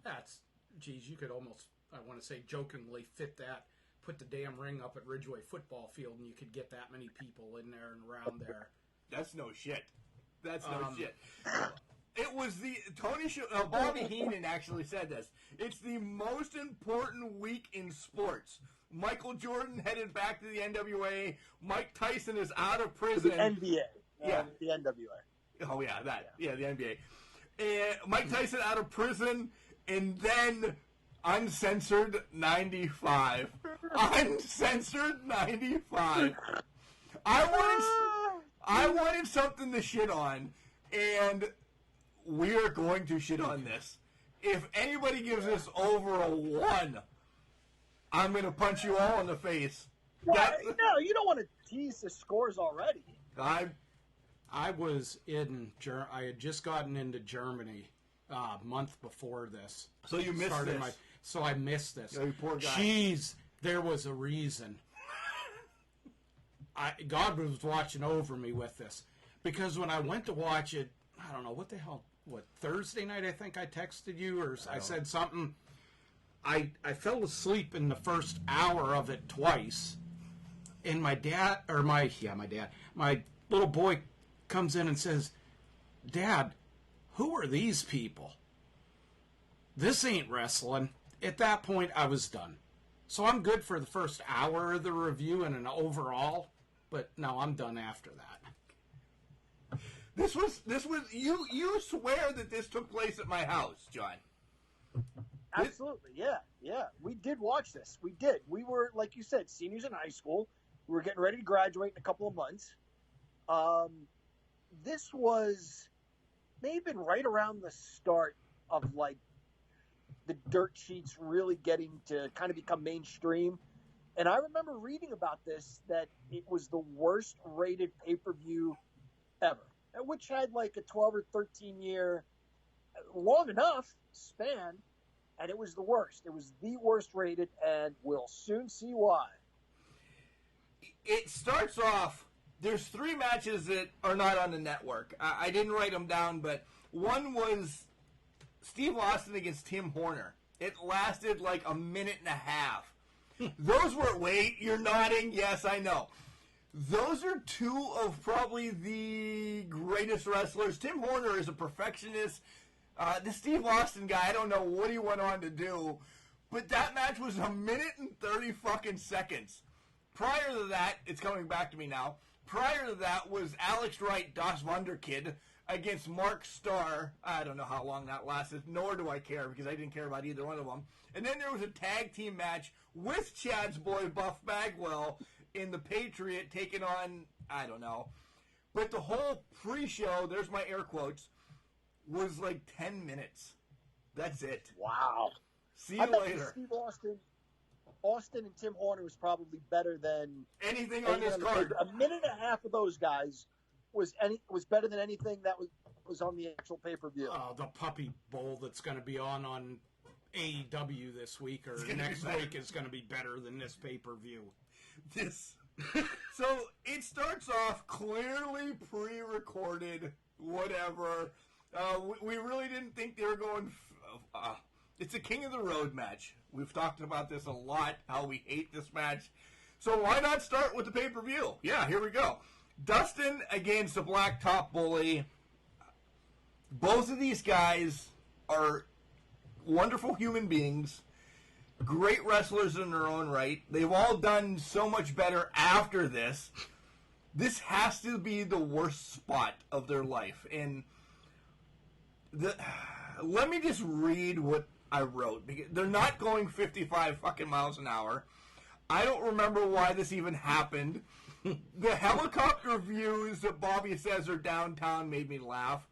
that's, geez, you could almost, I want to say jokingly, fit that, put the damn ring up at Ridgeway football field, and you could get that many people in there and around there. That's no shit. That's no shit. It was Bobby Heenan actually said this. It's the most important week in sports. Michael Jordan headed back to the NWA. Mike Tyson is out of prison. The NBA. Yeah. The NWA. Oh, yeah, that. Yeah, the NBA. And Mike Tyson out of prison, and then Uncensored 95. Uncensored 95. I wanted something to shit on, and we are going to shit on this. If anybody gives this over a 1, I'm going to punch you all in the face. No, you don't want to tease the scores already. I was in I had just gotten into Germany a month before this. So you missed this. So I missed this. Oh, you poor guy. Jeez, there was a reason. God was watching over me with this. Because when I went to watch it, I don't know, what the hell, Thursday night I think I texted you or I said something. I fell asleep in the first hour of it twice. And my little boy comes in and says, Dad, who are these people? This ain't wrestling. At that point, I was done. So I'm good for the first hour of the review and an overall, but no, I'm done after that. This was you swear that this took place at my house, John. Absolutely, yeah. We did watch this. We did. We were, like you said, seniors in high school. We were getting ready to graduate in a couple of months. This was maybe right around the start of like the dirt sheets really getting to kind of become mainstream. And I remember reading about this, that it was the worst rated pay-per-view ever, which had like a 12 or 13 year long enough span. And it was the worst. It was the worst rated, and we'll soon see why. It starts off, there's 3 matches that are not on the network. I didn't write them down, but one was Steve Austin against Tim Horner. It lasted like a minute and a half. Those were, wait, you're nodding, yes, I know. Those are 2 of probably the greatest wrestlers. Tim Horner is a perfectionist. The Steve Austin guy, I don't know what he went on to do, but that match was a minute and 30 fucking seconds. Prior to that, it's coming back to me now. Prior to that was Alex Wright, Das Wunderkid, against Mark Starr. I don't know how long that lasted, nor do I care, because I didn't care about either one of them. And then there was a tag team match with Chad's boy Buff Bagwell in the Patriot taking on, I don't know. But the whole pre-show, there's my air quotes, was like 10 minutes. That's it. Wow. See you later. Steve Austin and Tim Horner was probably better than anything on this card. A minute and a half of those guys was better than anything that was on the actual pay-per-view. The Puppy Bowl that's going to be on AEW this week or next week is going to be better than this pay-per-view. So it starts off clearly pre-recorded, whatever. We really didn't think they were going. It's a King of the Road match. We've talked about this a lot, how we hate this match. So why not start with the pay-per-view? Yeah, here we go. Dustin against the Blacktop Bully. Both of these guys are wonderful human beings, great wrestlers in their own right. They've all done so much better after this. This has to be the worst spot of their life. And let me just read what I wrote. Because they're not going 55 fucking miles an hour. I don't remember why this even happened. The helicopter views that Bobby says are downtown made me laugh.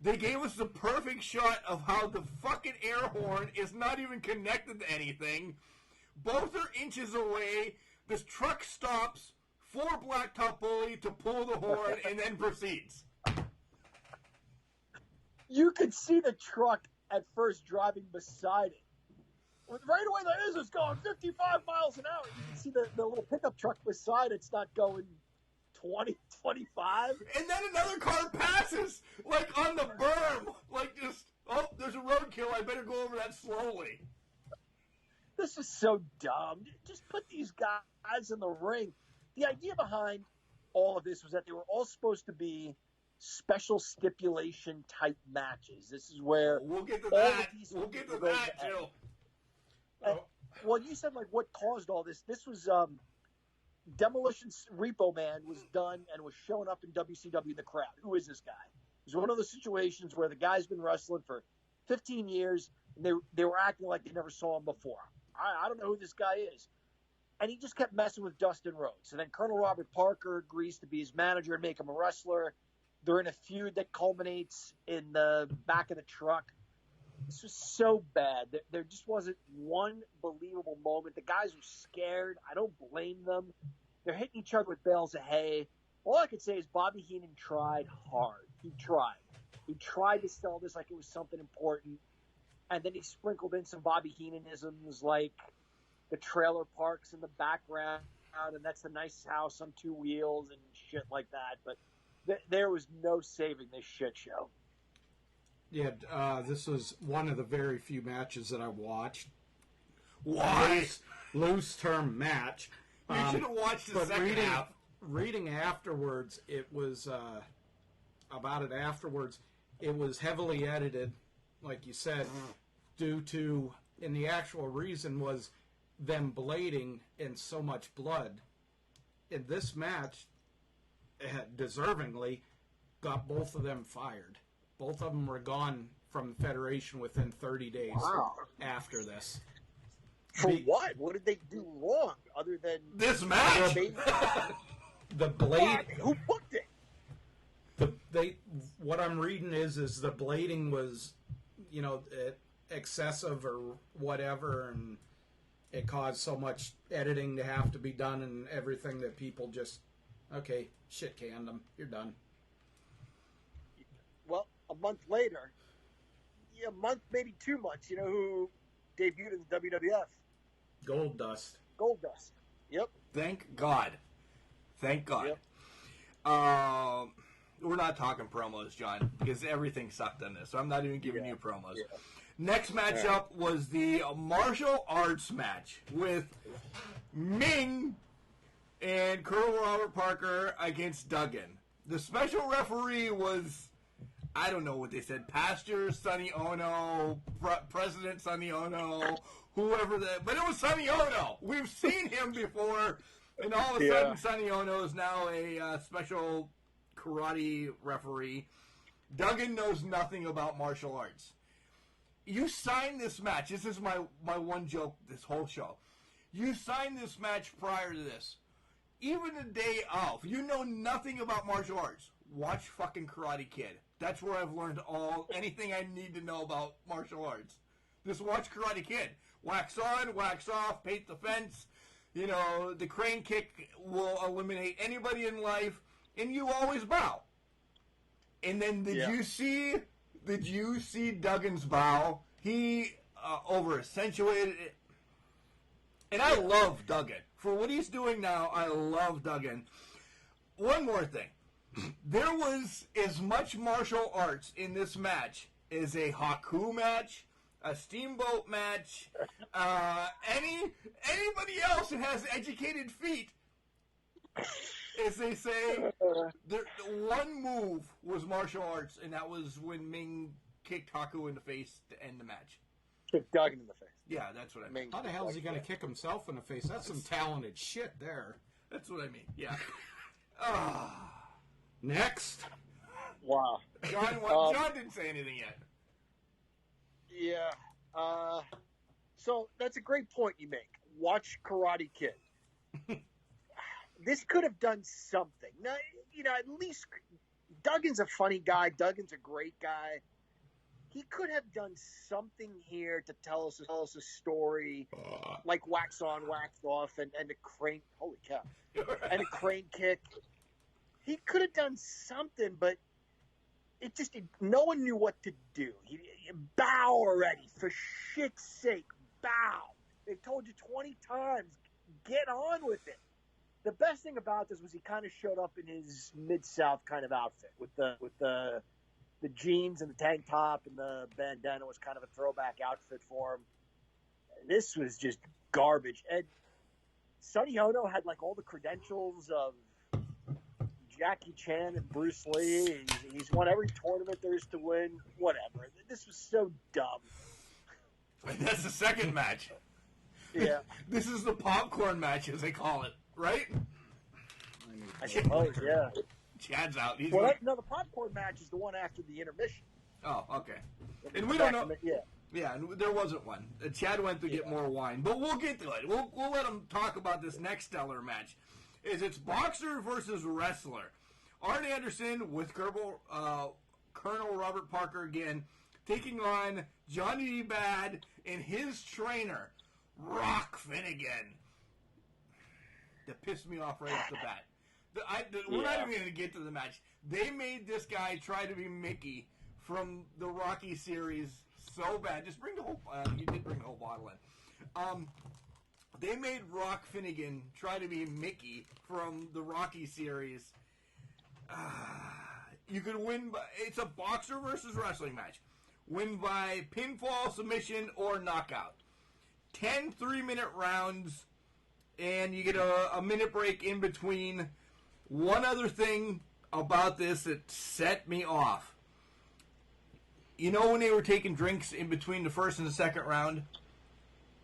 They gave us the perfect shot of how the fucking air horn is not even connected to anything. Both are inches away. This truck stops for Blacktop Bully to pull the horn and then proceeds. You could see the truck at first driving beside it. Right away, it's going 55 miles an hour. You can see the little pickup truck beside it's not going 20, 25. And then another car passes, like on the berm. Like just, oh, there's a roadkill. I better go over that slowly. This is so dumb. Just put these guys in the ring. The idea behind all of this was that they were all supposed to be special stipulation type matches. This is where we'll get to that. We'll get to that too. Well, you said like what caused all this. This was Demolition Repo Man was done and was showing up in WCW in the crowd. Who is this guy? It was one of those situations where the guy's been wrestling for 15 years and they were acting like they never saw him before. I don't know who this guy is. And he just kept messing with Dustin Rhodes. And then Colonel Robert Parker agrees to be his manager and make him a wrestler. They're in a feud that culminates in the back of the truck. This was so bad. There just wasn't one believable moment. The guys were scared. I don't blame them. They're hitting each other with bales of hay. All I could say is Bobby Heenan tried hard. He tried. He tried to sell this like it was something important. And then he sprinkled in some Bobby Heenanisms like the trailer parks in the background, and that's a nice house on two wheels and shit like that. But there was no saving this shit show. Yeah, this was one of the very few matches that I watched. Why? Loose term match. You should have watched the second half. Reading afterwards, it was about it afterwards. It was heavily edited, like you said, due to, and the actual reason was them blading and so much blood. In this match, deservingly, got both of them fired. Both of them were gone from the Federation within 30 days after this. For what? What did they do wrong other than this match? The blade. Who booked it? What I'm reading is the blading was, excessive or whatever, and it caused so much editing to have to be done and everything that people just, shit canned them. You're done. Well, a month later, a month, maybe 2 months, you know who debuted in the WWF? Goldust. Yep. Thank God. Yep. We're not talking promos, John, because everything sucked on this, so I'm not even giving you promos. Yeah. Next matchup was the martial arts match with Ming and Colonel Robert Parker against Duggan. The special referee was, I don't know what they said, Pastor Sonny Ono, President Sonny Ono, whoever that, but it was Sonny Ono. We've seen him before, and all of a sudden Sonny Ono is now a special karate referee. Duggan knows nothing about martial arts. You signed this match. This is my one joke this whole show. You signed this match prior to this. Even the day of, you know nothing about martial arts. Watch fucking Karate Kid. That's where I've learned anything I need to know about martial arts. Just watch Karate Kid. Wax on, wax off, paint the fence. The crane kick will eliminate anybody in life, and you always bow. And then did you see Duggan's bow? He over accentuated it. And I love Duggan. For what he's doing now, I love Duggan. One more thing. There was as much martial arts in this match as a Haku match, a steamboat match, anybody else that has educated feet. As they say, the one move was martial arts, and that was when Ming kicked Haku in the face to end the match. Kicked Duggan in the face. Yeah, that's what I mean. How the hell is he going to kick himself in the face? That's some talented shit there. That's what I mean, yeah. Next. Wow. John didn't say anything yet. Yeah. So that's a great point you make. Watch Karate Kid. This could have done something. Now, at least Duggan's a funny guy. Duggan's a great guy. He could have done something here to tell us a story, like wax on, wax off, and a crane. Holy cow! And a crane kick. He could have done something, but no one knew what to do. Bow already, for shit's sake, bow. They've told you 20 times. Get on with it. The best thing about this was he kind of showed up in his Mid-South kind of outfit with the jeans and the tank top and the bandana was kind of a throwback outfit for him. This was just garbage. And Sonny Ono had like all the credentials of Jackie Chan and Bruce Lee. He's won every tournament there is to win. Whatever. This was so dumb. That's the second match. Yeah. This is the popcorn match, as they call it, right? I suppose, yeah. Chad's out. The popcorn match is the one after the intermission. Oh, okay. And we don't know. Yeah, and there wasn't one. Chad went to get more wine, but we'll get to it. We'll let him talk about this next stellar match. It's boxer versus wrestler. Arn Anderson with Colonel Robert Parker again, taking on Johnny D. Bad and his trainer, Rock Finnegan. That pissed me off right off the bat. We're not even going to get to the match. They made this guy try to be Mickey from the Rocky series so bad. Just bring the whole. You did bring the whole bottle in. They made Rock Finnegan try to be Mickey from the Rocky series. You could win by. It's a boxer versus wrestling match. Win by pinfall, submission, or knockout. 10 3-minute rounds, and you get a minute break in between. One other thing about this that set me off. You know when they were taking drinks in between the first and the second round?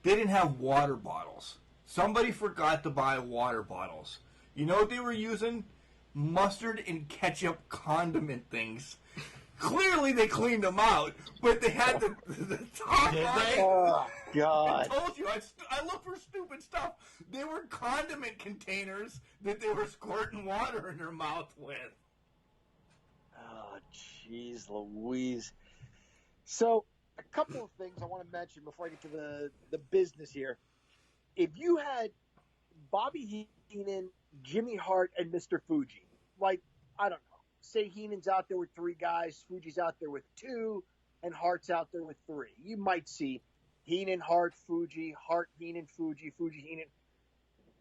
They didn't have water bottles. Somebody forgot to buy water bottles. You know what they were using? Mustard and ketchup condiment things. Clearly they cleaned them out, but they had the top on it. Oh, God. I told you, I look for stupid stuff. They were condiment containers that they were squirting water in their mouth with. Oh, jeez Louise. So, a couple of things I want to mention before I get to the business here. If you had Bobby Heenan, Jimmy Hart, and Mr. Fuji, like, I don't know, say Heenan's out there with 3 guys, Fuji's out there with 2, and Hart's out there with 3. You might see Heenan, Hart, Fuji, Hart, Heenan, Fuji, Fuji, Heenan.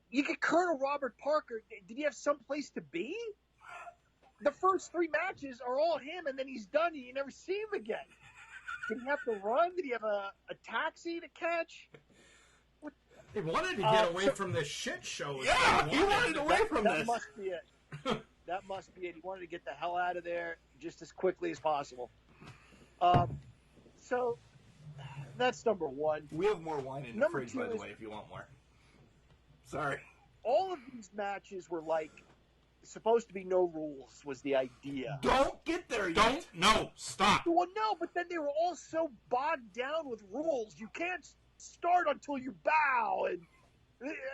You get Colonel Robert Parker. Did he have some place to be? The first 3 matches are all him, and then he's done, and you never see him again. Did he have to run? Did he have a taxi to catch? He wanted to get away from this shit show. Yeah, he wanted away from this. That must be it. That must be it. He wanted to get the hell out of there just as quickly as possible. So that's number one. We have more wine in the fridge, by the way, if you want more. Sorry. All of these matches were like supposed to be no rules was the idea. Don't get there yet. No, stop. Well, no, but then they were all so bogged down with rules. You can't start until you bow, and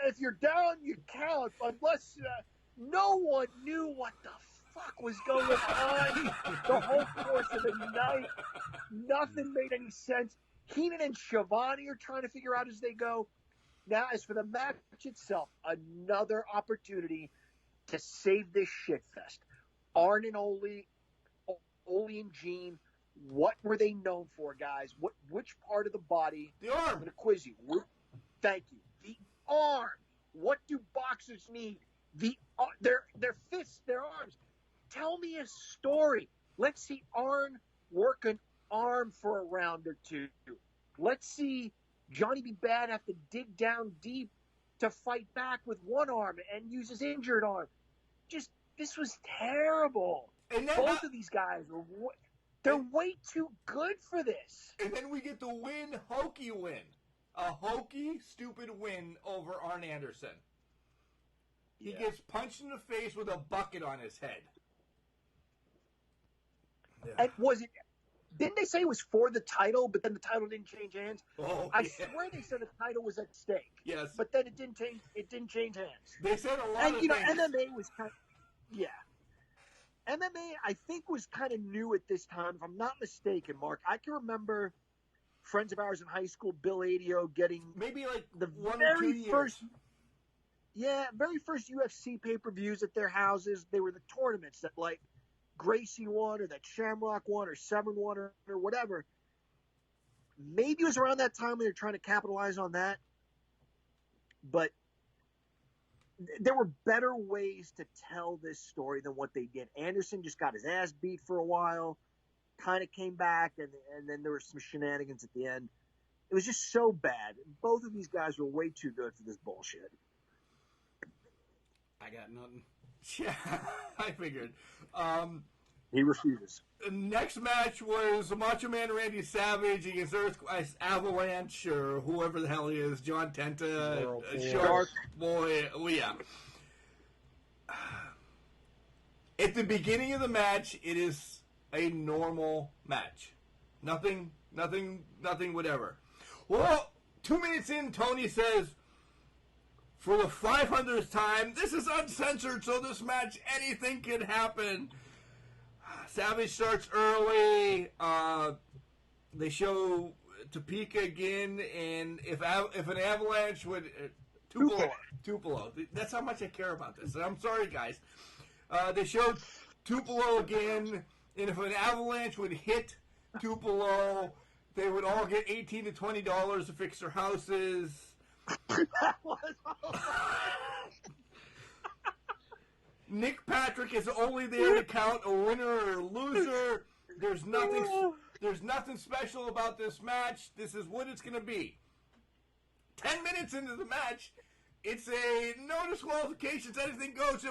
if you're down, you count. Unless no one knew what the fuck was going on the whole course of the night. Nothing made any sense. Heenan and Shivani are trying to figure out as they go. Now, as for the match itself, another opportunity to save this shit fest. Arn and Ole and Gene, what were they known for, guys? Which part of the body? The arm. I'm going to quiz you. Thank you. The arm. What do boxers need? Their fists, their arms. Tell me a story. Let's see Arn work an arm for a round or two. Let's see Johnny B. Bad have to dig down deep to fight back with one arm and use his injured arm. This was terrible. And then both of these guys they're way too good for this. And then we get the hokey win. A hokey, stupid win over Arn Anderson. He gets punched in the face with a bucket on his head. Yeah. And didn't they say it was for the title, but then the title didn't change hands? I swear they said the title was at stake. Yes. But then it didn't change hands. They said a lot of things. And MMA was kind of, MMA, I think, was kind of new at this time. If I'm not mistaken, Mark, I can remember friends of ours in high school, Bill Adio, getting maybe like the 1 or 2 years. Very first UFC pay-per-views at their houses. They were the tournaments that like Gracie won or that Shamrock won or Severn won or whatever. Maybe it was around that time when they were trying to capitalize on that. But there were better ways to tell this story than what they did. Anderson just got his ass beat for a while, kind of came back, and then there were some shenanigans at the end. It was just so bad. Both of these guys were way too good for this bullshit. I got nothing. Yeah, I figured. He refuses. The next match was Macho Man Randy Savage against Avalanche or whoever the hell he is, John Tenta, Shark Boy. Oh, yeah. At the beginning of the match, it is a normal match. Nothing, whatever. Well, 2 minutes in, Tony says, for the 500th time, this is uncensored, so this match, anything can happen. Savage starts early. They show Topeka again, and if an Avalanche would Tupelo. That's how much I care about this. And I'm sorry, guys. They showed Tupelo again, and if an avalanche would hit Tupelo, they would all get $18 to $20 to fix their houses. Nick Patrick is only there to count a winner or a loser. There's nothing special about this match. This is what it's going to be. 10 minutes into the match, it's a no disqualifications, anything goes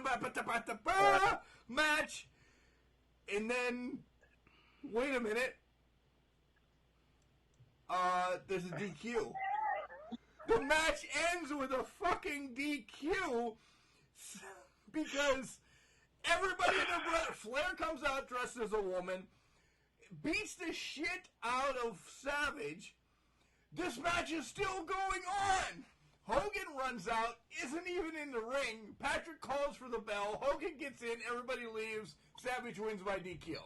match. And then, wait a minute. There's a DQ. The match ends with a fucking DQ because everybody in their breath. Flair comes out dressed as a woman, beats the shit out of Savage. This match is still going on. Hogan runs out, isn't even in the ring. Patrick calls for the bell. Hogan gets in, everybody leaves. Savage wins by DQ.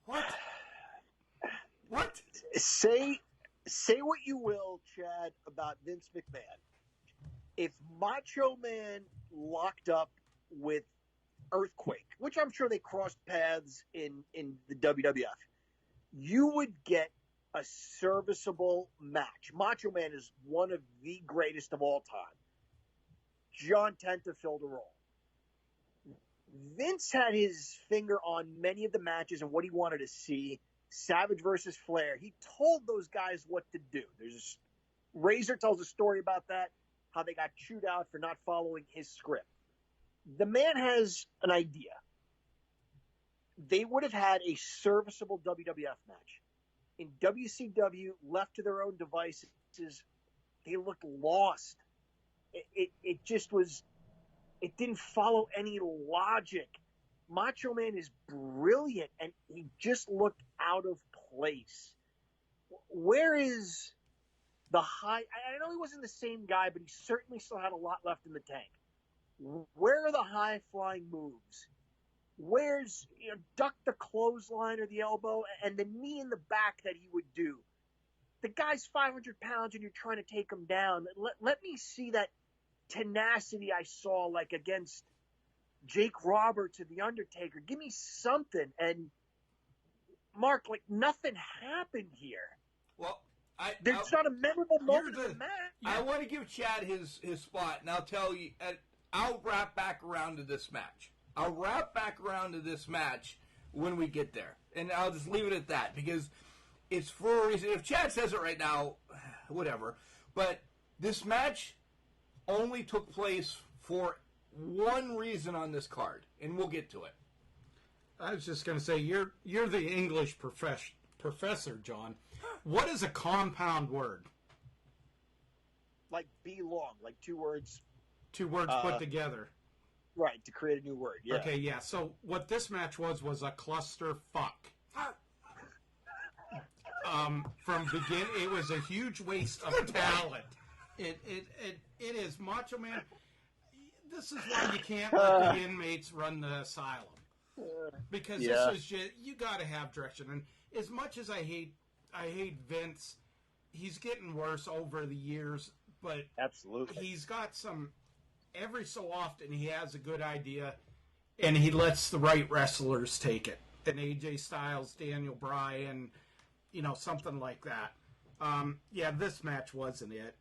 What? Say what you will, Chad, about Vince McMahon. If Macho Man locked up with Earthquake, which I'm sure they crossed paths in the WWF, you would get a serviceable match. Macho Man is one of the greatest of all time. John Tenta filled a role. Vince had his finger on many of the matches and what he wanted to see. Savage versus Flair. He told those guys what to do. Razor tells a story about that, how they got chewed out for not following his script. The man has an idea. They would have had a serviceable WWF match. In WCW, left to their own devices, they looked lost. It just was, it didn't follow any logic. Macho Man is brilliant, and he just looked out of place. Where is the high? I know he wasn't the same guy, but he certainly still had a lot left in the tank. Where are the high-flying moves? Where's, duck the clothesline or the elbow and the knee in the back that he would do? The guy's 500 pounds and you're trying to take him down. Let me see that tenacity I saw, like against Jake Roberts or The Undertaker. Give me something. And Mark, like nothing happened here. Well, there's not a memorable moment in the match. I want to give Chad his spot, and I'll tell you. I'll wrap back around to this match. I'll wrap back around to this match when we get there, and I'll just leave it at that because it's for a reason. If Chad says it right now, whatever. But this match only took place for one reason on this card, and we'll get to it. I was just going to say, you're the English professor, John. What is a compound word? Like be long, like two words. Two words put together. Right, to create a new word. Yeah. Okay, yeah. So what this match was a cluster fuck. From begin, it was a huge waste of talent. It is Macho Man. This is why you can't let the inmates run the asylum, because this is just, you got to have direction. And as much as I hate Vince, he's getting worse over the years. But absolutely, he's got some. Every so often, he has a good idea, and he lets the right wrestlers take it. And AJ Styles, Daniel Bryan, something like that. This match wasn't it.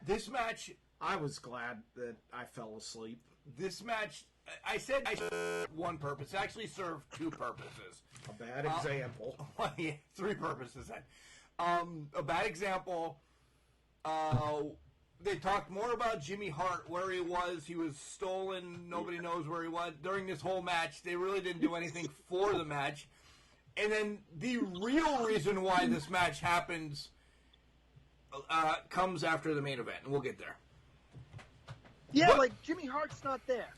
This match, I was glad that I fell asleep. This match, I said one purpose. It actually served two purposes. A bad example. Three purposes then. A bad example. They talked more about Jimmy Hart, where he was. He was stolen. Nobody knows where he was. During this whole match, they really didn't do anything for the match. And then the real reason why this match happens comes after the main event, and we'll get there. Yeah, like Jimmy Hart's not there.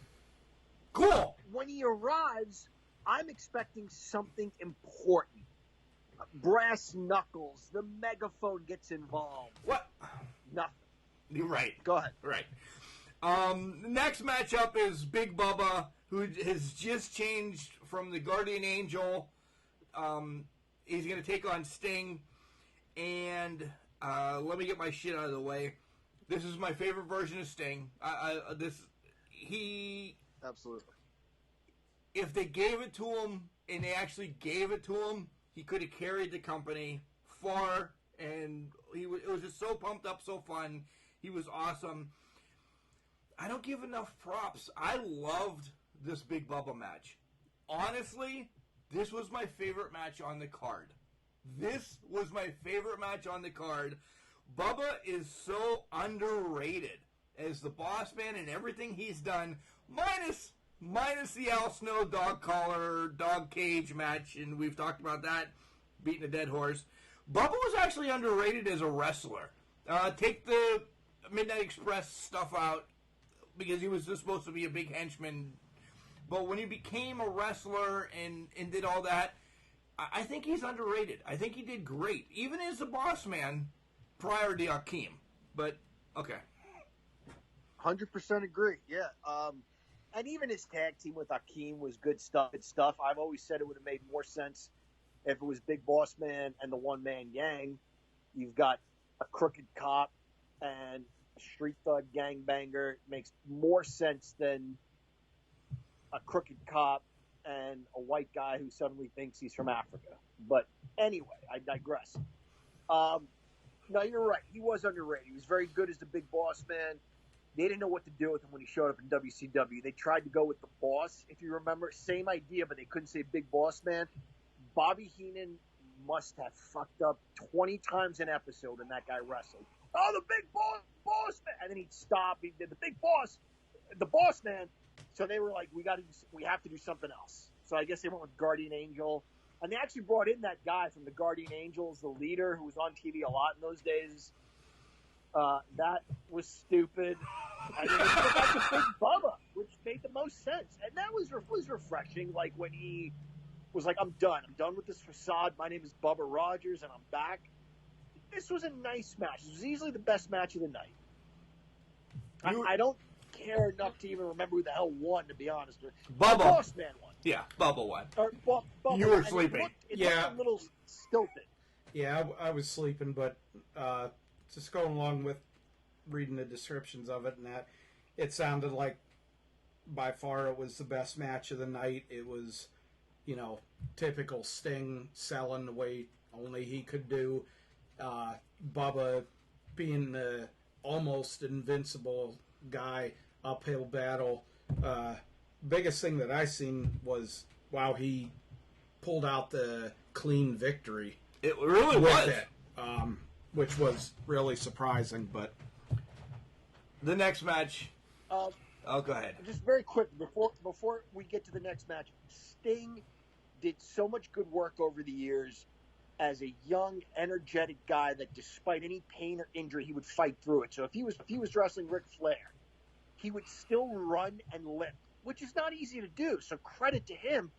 Cool. When he arrives, I'm expecting something important. Brass knuckles. The megaphone gets involved. What? Nothing. You're right. Go ahead. Right. The next matchup is Big Bubba, who has just changed from the Guardian Angel. He's going to take on Sting. And let me get my shit out of the way. This is my favorite version of Sting. Absolutely. If they gave it to him, and they actually gave it to him, he could have carried the company far, and it was just so pumped up, so fun. He was awesome. I don't give enough props. I loved this Big Bubba match. Honestly, this was my favorite match on the card. Bubba is so underrated as the boss man and everything he's done, minus the Al Snow dog collar, dog cage match, and we've talked about that, beating a dead horse. Bubba was actually underrated as a wrestler. Take the Midnight Express stuff out, because he was just supposed to be a big henchman. But when he became a wrestler and did all that, I think he's underrated. I think he did great, even as a boss man prior to Akeem. But, okay. 100% agree, yeah. And even his tag team with Akeem was good stuff. I've always said it would have made more sense if it was Big Boss Man and the one-man gang. You've got a crooked cop and a street thug gangbanger. It makes more sense than a crooked cop and a white guy who suddenly thinks he's from Africa. But anyway, I digress. No, you're right. He was underrated. He was very good as the Big Boss Man. They didn't know what to do with him when he showed up in WCW. They tried to go with the Boss, if you remember. Same idea, but they couldn't say Big Boss Man. Bobby Heenan must have fucked up 20 times an episode and that guy wrestled. Oh, the Big Boss Man! And then he'd stop. He did the Big Boss, the Boss Man. So they were like, we have to do something else. So I guess they went with Guardian Angel. And they actually brought in that guy from the Guardian Angels, the leader, who was on TV a lot in those days. That was stupid. And then they put back the Big Bubba, which made the most sense. And that was refreshing, like when he was like, I'm done with this facade. My name is Bubba Rogers, and I'm back. This was a nice match. It was easily the best match of the night. I don't care enough to even remember who the hell won, to be honest. Bubba. The Boss Man won. Yeah, Bubba won. Bubba. You were sleeping. It looked a little stilted. Yeah, I was sleeping, but just going along with reading the descriptions of it and that, it sounded like by far it was the best match of the night. It was, typical Sting selling the way only he could do. Bubba being the almost invincible guy, uphill battle. Biggest thing that I seen was, wow, he pulled out the clean victory. It really was. It, which was really surprising, but... The next match... go ahead. Just very quick, before we get to the next match, Sting did so much good work over the years as a young, energetic guy that despite any pain or injury, he would fight through it. So if he was wrestling Ric Flair, he would still run and limp, which is not easy to do. So credit to him.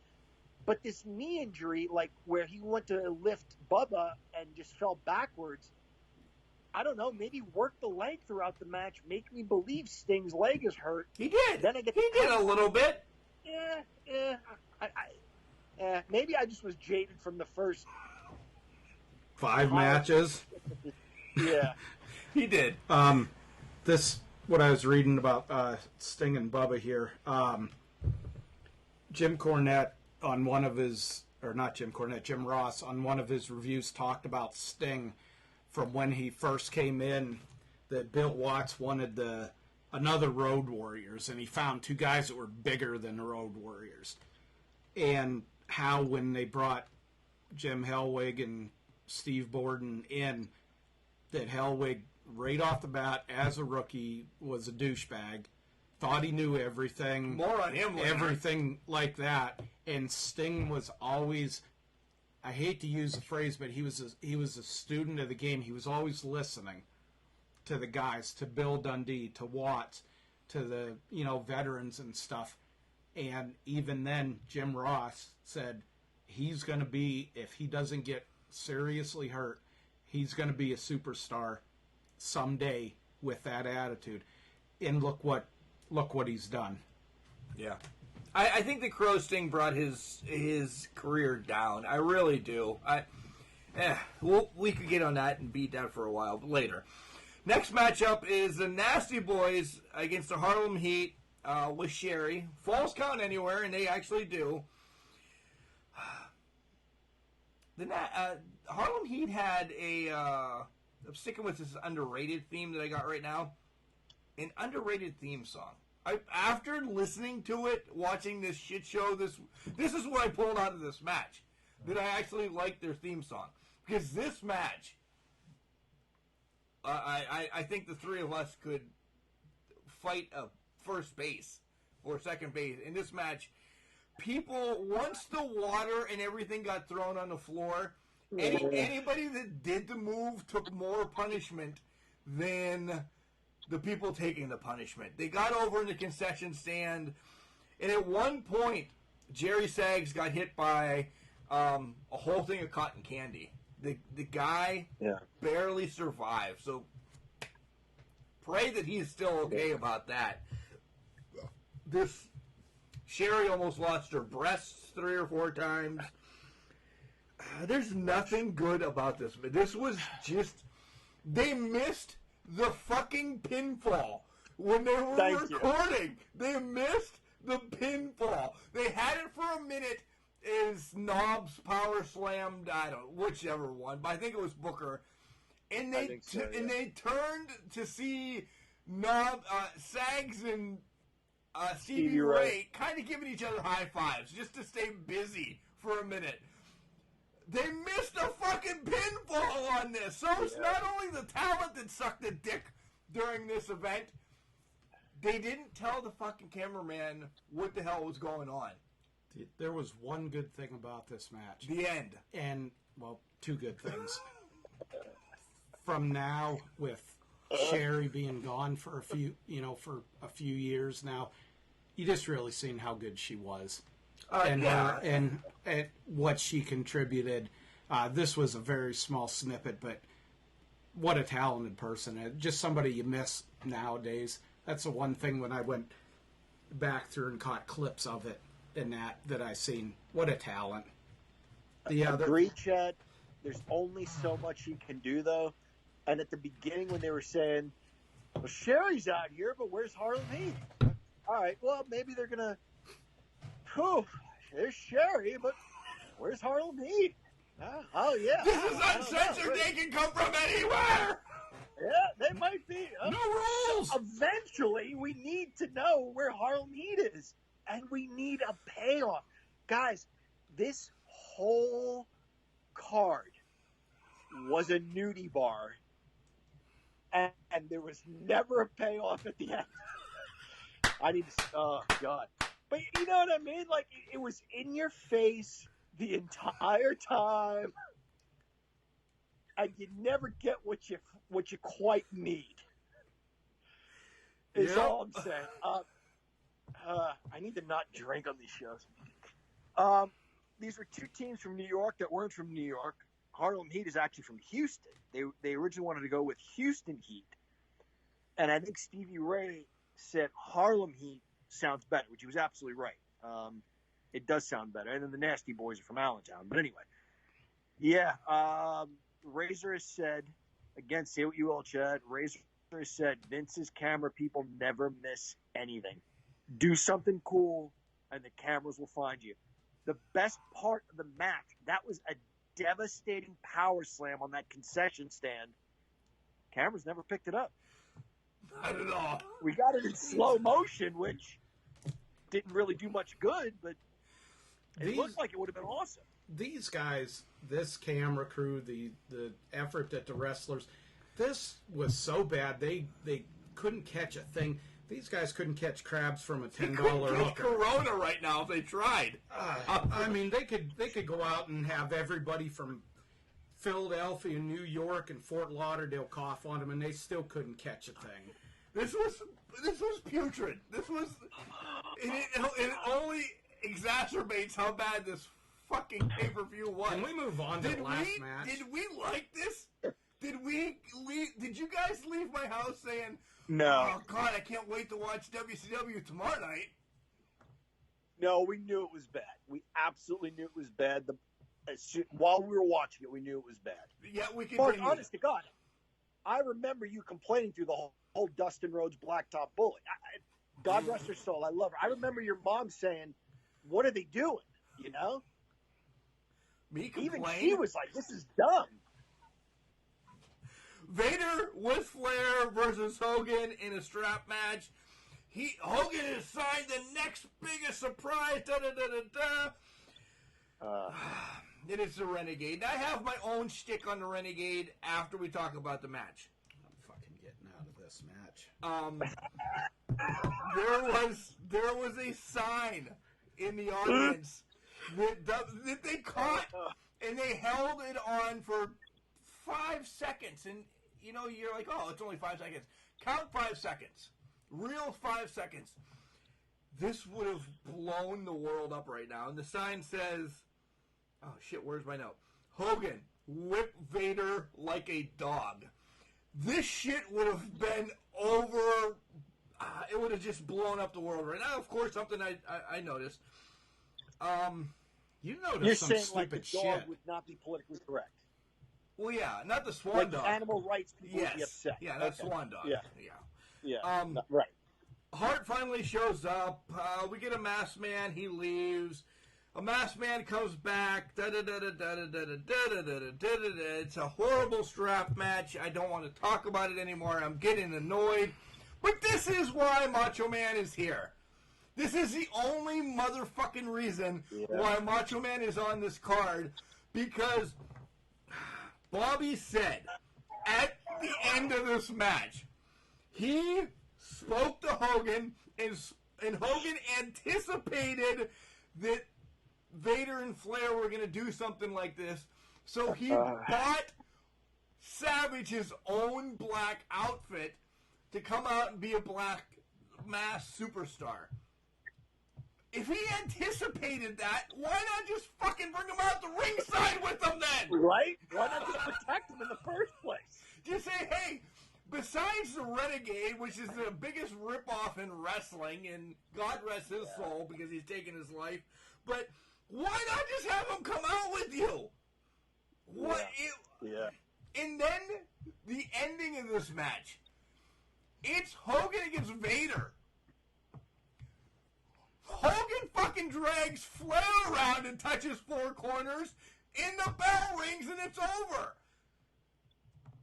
But this knee injury, like where he went to lift Bubba and just fell backwards, I don't know, maybe work the leg throughout the match, make me believe Sting's leg is hurt. He did. Then he did a little bit. Yeah. Maybe I just was jaded from the first 5 matches. Yeah. He did. What I was reading about Sting and Bubba here, Jim Cornette on one of his, or not Jim Cornette, Jim Ross on one of his reviews talked about Sting from when he first came in, that Bill Watts wanted another Road Warriors, and he found 2 guys that were bigger than the Road Warriors. And how when they brought Jim Hellwig and Steve Borden in, that Hellwig right off the bat as a rookie was a douchebag, thought he knew everything. More on him later. Everything like that. And Sting was always, I hate to use the phrase, but he was a student of the game. He was always listening to the guys, to Bill Dundee, to Watts, to the veterans and stuff. And even then, Jim Ross said he's going to be, if he doesn't get seriously hurt, he's going to be a superstar someday with that attitude. And look what he's done. Yeah. I think the Crow Sting brought his career down. I really do. We could get on that and beat that for a while later. Next matchup is the Nasty Boys against the Harlem Heat with Sherry. Falls count anywhere, and they actually do. The Harlem Heat had I'm sticking with this underrated theme that I got right now. An underrated theme song. After listening to it, watching this shit show, this is what I pulled out of this match. That I actually liked their theme song. Because this match, I think the three of us could fight a first base or second base. In this match, people, once the water and everything got thrown on the floor, anybody that did the move took more punishment than the people taking the punishment. They got over in the concession stand, and at one point, Jerry Saggs got hit by a whole thing of cotton candy. The guy barely survived, so pray that he's still okay about that. This Sherry almost lost her breasts 3 or 4 times. There's nothing good about this. This was just... They missed the fucking pinfall when they were recording. They missed the pinfall. They had it for a minute as Knobs power slammed, whichever one, but I think it was Booker. And they they turned to see Saggs and Stevie Ray kind of giving each other high fives just to stay busy for a minute. They missed a fucking pinfall on this. So it's not only the talent that sucked a dick during this event, they didn't tell the fucking cameraman what the hell was going on. There was one good thing about this match. The end. And, well, 2 good things. From now, with Sherry being gone for a few years now, you just really seen how good she was. And what she contributed. This was a very small snippet, but what a talented person. Just somebody you miss nowadays. That's the one thing when I went back through and caught clips of it and that I seen. What a talent. Agree, Chad. There's only so much he can do, though. And at the beginning when they were saying, well, Sherry's out here, but where's Harlem Heat? All right, well, maybe they're going to... There's Sherry, but where's Harlem Heat? Oh, yeah. This is Uncensored. They can come from anywhere. Yeah, they might be. No rules. So eventually, we need to know where Harlem Heat is. And we need a payoff. Guys, this whole card was a nudie bar. And there was never a payoff at the end. Oh, God. But you know what I mean? Like, it was in your face the entire time. And you never get what you quite need. Is all I'm saying. I need to not drink on these shows. These were 2 teams from New York that weren't from New York. Harlem Heat is actually from Houston. They originally wanted to go with Houston Heat. And I think Stevie Ray said Harlem Heat sounds better, which he was absolutely right. It does sound better. And then the Nasty Boys are from Allentown. But anyway. Yeah. Razor has said, again, say what you will, Chad. Razor has said Vince's camera people never miss anything. Do something cool, and the cameras will find you. The best part of the match, that was a devastating power slam on that concession stand. Cameras never picked it up. Not at all. We got it in slow motion, which didn't really do much good, but it looked like it would have been awesome. These guys, this camera crew, the effort that the wrestlers, this was so bad they couldn't catch a thing. These guys couldn't catch crabs from a $10 hooker. Corona right now if they tried. I mean, they could go out and have everybody from Philadelphia, New York, and Fort Lauderdale cough on them, and they still couldn't catch a thing. This was putrid. This was it only exacerbates how bad this fucking pay-per-view was. Can we move on to the last match? Did we like this? Did you guys leave my house saying, no? Oh God, I can't wait to watch WCW tomorrow night. No, we knew it was bad. We absolutely knew it was bad. While we were watching it, we knew it was bad. Yeah, we could. But honest to God, I remember you complaining through the whole Dustin Rhodes Blacktop Bully. God rest her soul. I love her. I remember your mom saying, "What are they doing?" You know? Me Even complain? she was like, "This is dumb." Vader with Flair versus Hogan in a strap match. Hogan has signed the next biggest surprise. It is the Renegade. I have my own shtick on the Renegade after we talk about the match. I'm fucking getting out of this match. There was a sign in the audience that they caught, and they held it on for 5 seconds. And you're like, oh, it's only 5 seconds. Count 5 seconds. Real 5 seconds. This would have blown the world up right now. And the sign says, oh shit, where's my note? Hogan, whip Vader like a dog. This shit would have been over. It would have just blown up the world right now. Of course, something I noticed. You noticed You're some saying stupid like the dog shit. would not be politically correct. Well, yeah, not the swan Like dog. animal rights people would be Yes. upset. Yeah, that's Okay. swan dog. Yeah. Yeah. Right. Hart finally shows up. We get a masked man. He leaves. A masked man comes back. It's a horrible strap match. I don't want to talk about it anymore. I'm getting annoyed. But this is why Macho Man is here. This is the only motherfucking reason why Macho Man is on this card. Because Bobby said at the end of this match, he spoke to Hogan, and Hogan anticipated that Vader and Flair were going to do something like this. So he bought Savage his own black outfit to come out and be a black masked superstar. If he anticipated that, why not just fucking bring him out the ringside with him then? Right? Why not just protect him in the first place? Just say, hey, besides the Renegade, which is the biggest ripoff in wrestling, and God rest his soul because he's taken his life, but why not just have him come out with you? And then the ending of this match, it's Hogan against Vader. Hogan fucking drags Flair around and touches four corners, and the bell rings and it's over.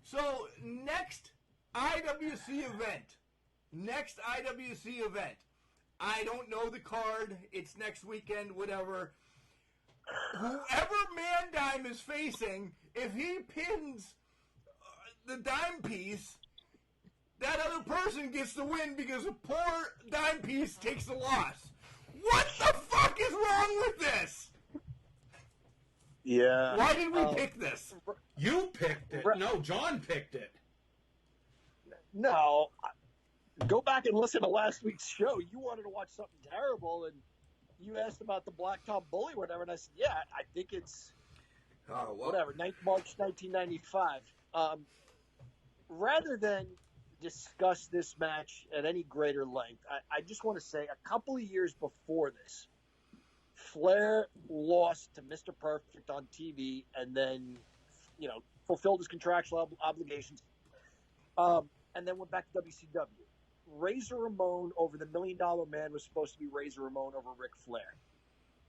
So next IWC event. I don't know the card. It's next weekend, whatever. Whoever Mandime is facing, if he pins the dime piece, that other person gets the win because a poor dime piece takes the loss. What the fuck is wrong with this? Yeah. Why did we pick this? You picked it. No, John picked it. No. Go back and listen to last week's show. You wanted to watch something terrible, and you asked about the Blacktop Bully or whatever, and I said, yeah, I think it's whatever, March 1995. Rather than discuss this match at any greater length, I just want to say a couple of years before this, Flair lost to Mr. Perfect on TV and then, fulfilled his contractual obligations and then went back to WCW. Razor Ramon over the $1 Million Man was supposed to be Razor Ramon over Ric Flair.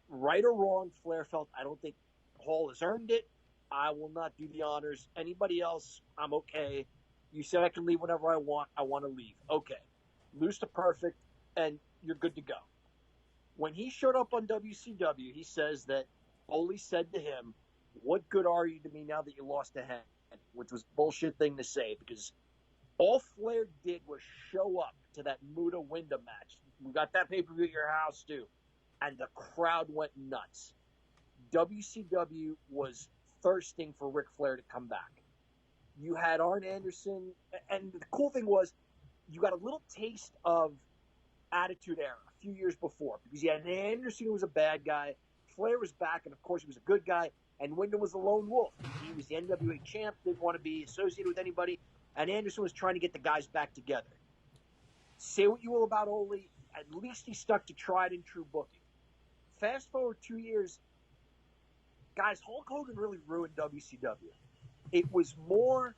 Right or wrong, Flair felt, I don't think Hall has earned it. I will not do the honors. Anybody else, I'm okay. You said I can leave whenever I want. I want to leave. Okay. Lose to Perfect, and you're good to go. When he showed up on WCW, he says that Foley said to him, what good are you to me now that you lost to Hen? Which was a bullshit thing to say because all Flair did was show up to that Muta Winda match. We got that pay-per-view at your house, too. And the crowd went nuts. WCW was thirsting for Ric Flair to come back. You had Arn Anderson, and the cool thing was you got a little taste of Attitude Era a few years before because you had Anderson who was a bad guy, Flair was back, and of course he was a good guy, and Wyndham was the lone wolf. He was the NWA champ, didn't want to be associated with anybody, and Anderson was trying to get the guys back together. Say what you will about Ole, at least he stuck to tried and true booking. Fast forward 2 years, guys, Hulk Hogan really ruined WCW. It was more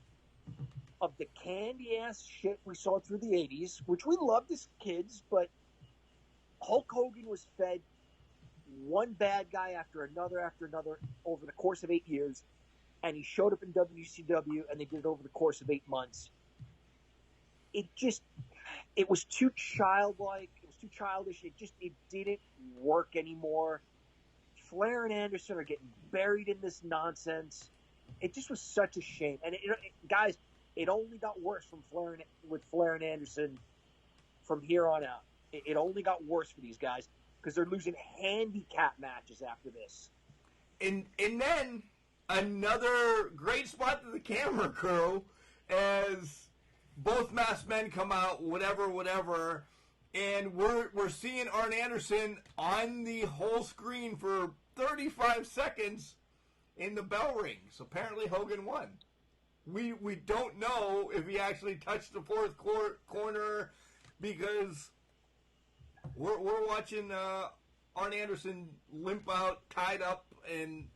of the candy ass shit we saw through the 80s, which we loved as kids, but Hulk Hogan was fed one bad guy after another over the course of 8 years, and he showed up in WCW, and they did it over the course of 8 months. It was too childlike. It was too childish. It didn't work anymore. Flair and Anderson are getting buried in this nonsense. It just was such a shame. And guys, it only got worse with Flair and Anderson from here on out. It only got worse for these guys because they're losing handicap matches after this. And then another great spot to the camera crew as both masked men come out, whatever, and we're seeing Arn Anderson on the whole screen for 35 seconds, and the bell rings. Apparently Hogan won. We don't know if he actually touched the fourth corner because we're watching Arn Anderson limp out, tied up, and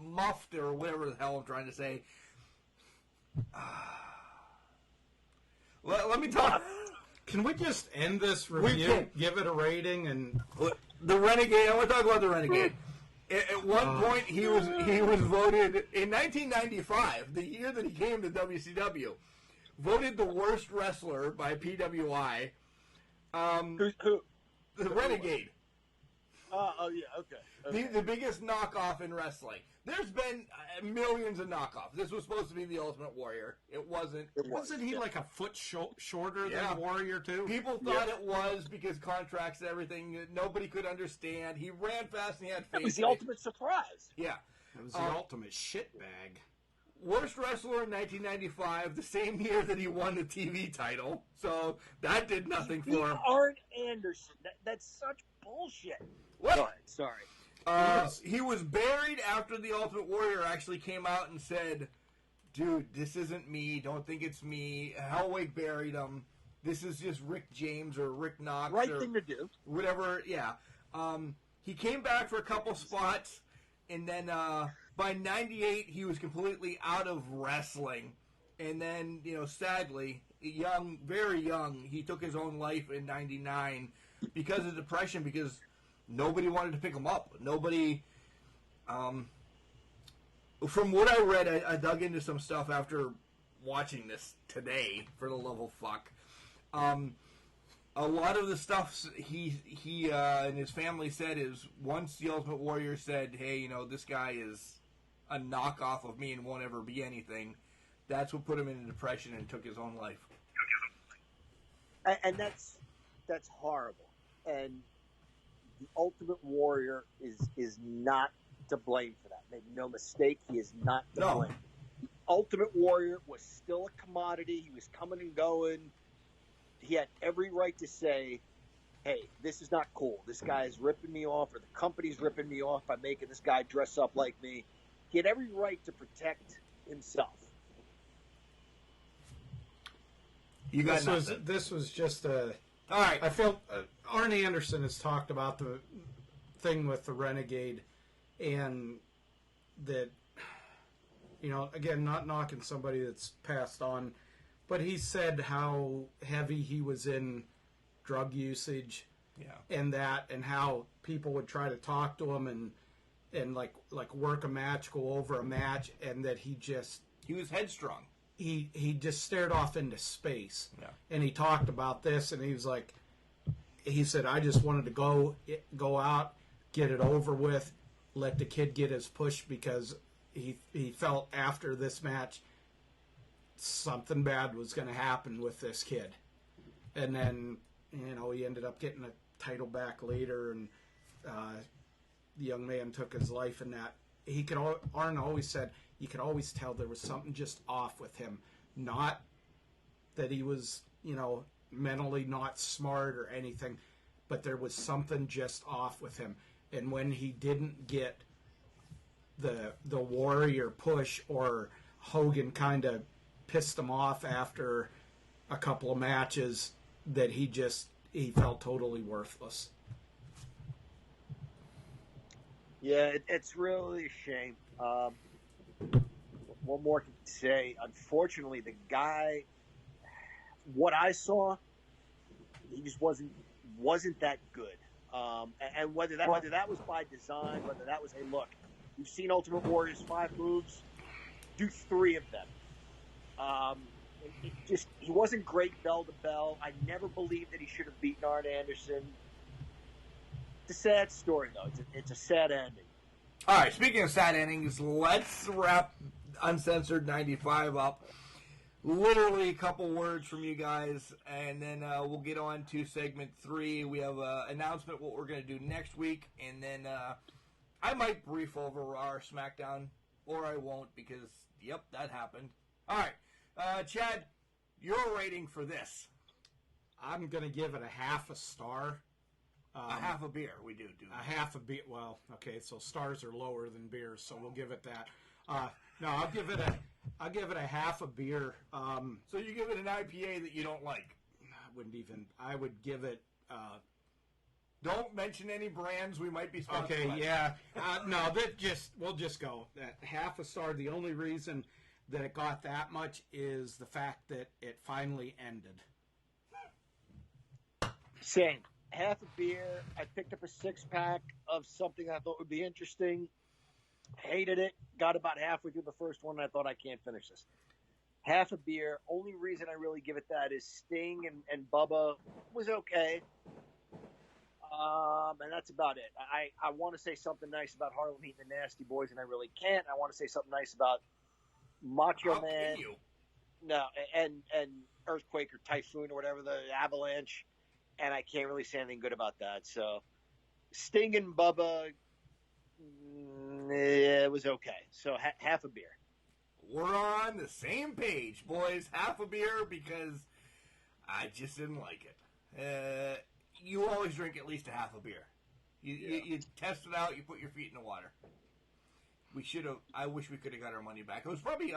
muffed, or whatever the hell I'm trying to say. Let me talk. Can we just end this review, give it a rating, and the Renegade? I want to talk about the Renegade. At one point, he was voted in 1995, the year that he came to WCW, voted the worst wrestler by PWI. Who? The Renegade. Oh yeah, okay. The biggest knockoff in wrestling. There's been millions of knockoffs. This was supposed to be the Ultimate Warrior. It wasn't. Wasn't he like a foot shorter than Warrior too? People thought it was because contracts and everything. Nobody could understand. He ran fast and he had face. It was the ultimate surprise. Yeah. It was the ultimate shitbag. Worst wrestler in 1995, the same year that he won the TV title. So that did nothing for him. Arn Anderson. That's such bullshit. What? Go ahead, sorry. He was buried after the Ultimate Warrior actually came out and said, dude, this isn't me. Don't think it's me. Hellwig buried him. This is just Rick James or Rick Knox. Right thing to do. Whatever, yeah. He came back for a couple spots, and then by 98, he was completely out of wrestling. And then, sadly, very young, he took his own life in 99 because of depression, because nobody wanted to pick him up. Nobody, from what I read, I dug into some stuff after watching this today, for the love of fuck. A lot of the stuff he and his family said is, once the Ultimate Warrior said, hey, this guy is a knockoff of me and won't ever be anything, that's what put him into depression and took his own life. And that's horrible. And the Ultimate Warrior is not to blame for that. Make no mistake, he is not to blame. The Ultimate Warrior was still a commodity. He was coming and going. He had every right to say, hey, this is not cool. This guy is ripping me off, or the company's ripping me off by making this guy dress up like me. He had every right to protect himself. You got this was just a... All right. I felt Arn Anderson has talked about the thing with the Renegade, and that, again, not knocking somebody that's passed on, but he said how heavy he was in drug usage, and how people would try to talk to him and like work a match, go over a match, and that he was headstrong. He just stared off into space. Yeah. And he talked about this, and he said, I just wanted to go out, get it over with, let the kid get his push, because he felt after this match something bad was going to happen with this kid. And then, he ended up getting a title back later, and the young man took his life in that. Arn always said, you could always tell there was something just off with him. Not that he was, mentally not smart or anything, but there was something just off with him. And when he didn't get the Warrior push, or Hogan kind of pissed him off after a couple of matches, that he felt totally worthless. Yeah, it's really a shame. one more can say. Unfortunately, the guy, what I saw, he just wasn't that good. And whether that was by design, whether that was, hey, look, we've seen Ultimate Warrior's 5 moves, do 3 of them. He wasn't great bell to bell. I never believed that he should have beaten Arn Anderson. It's a sad story, though. It's a sad ending. All right, speaking of sad endings, let's wrap Uncensored 95 up. Literally a couple words from you guys, and then we'll get on to segment 3. We have an announcement what we're going to do next week, and then I might brief over our SmackDown, or I won't, because, yep, that happened. All right, Chad, your rating for this? I'm going to give it a half a star. A half a beer, we do. A half a beer. Well, okay, so stars are lower than beers, so we'll give it that. No, I'll give it a half a beer. So you give it an IPA that you don't like? I would give it. Don't mention any brands we might be sponsored by. Okay, yeah. No, we'll just go that half a star. The only reason that it got that much is the fact that it finally ended. Same. Half a beer. I picked up a 6-pack of something I thought would be interesting. Hated it. Got about halfway through the first one, and I thought, I can't finish this. Half a beer. Only reason I really give it that is Sting and Bubba was okay. And that's about it. I want to say something nice about Harlem Heat and the Nasty Boys, and I really can't. I want to say something nice about Macho Man. Can you? No, and Earthquake or Typhoon or whatever, the Avalanche. And I can't really say anything good about that. So, Sting and Bubba, it was okay. So, half a beer. We're on the same page, boys. Half a beer because I just didn't like it. You always drink at least a half a beer. You test it out. You put your feet in the water. We should have. I wish we could have got our money back. It was probably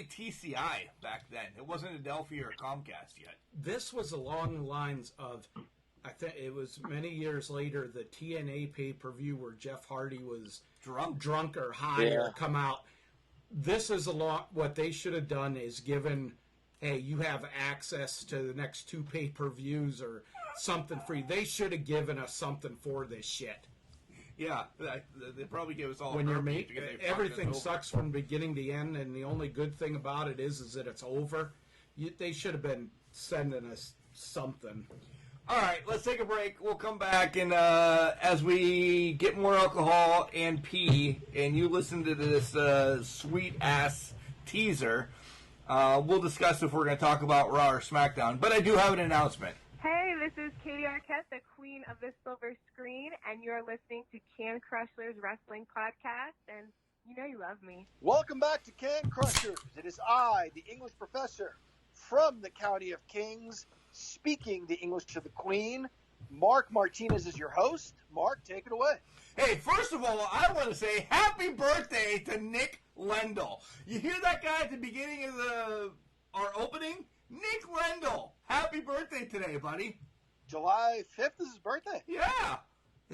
TCI back then. It wasn't Adelphi or Comcast yet. This was along the lines of, I think it was many years later, the TNA pay-per-view where Jeff Hardy was drunk or high or come out. This is what they should have done is given, hey, you have access to the next 2 pay-per-views or something free. They should have given us something for this shit. Yeah, they probably gave us all. When everything sucks from beginning to end, and the only good thing about it is that it's over. They should have been sending us something. All right, let's take a break. We'll come back, and as we get more alcohol and pee, and you listen to this sweet-ass teaser, we'll discuss if we're going to talk about Raw or SmackDown. But I do have an announcement. Hey, this is Katie Arquette, the queen of the silver screen, and you're listening to Can Crushers Wrestling Podcast, and you know you love me. Welcome back to Can Crushers. It is I, the English professor from the County of Kings, speaking the English of the Queen. Mark Martinez is your host. Mark, take it away. Hey, first of all, I want to say happy birthday to Nick Lendl. You hear that guy at the beginning of our opening? Nick Lendl. Happy birthday today, buddy. July 5th is his birthday? Yeah.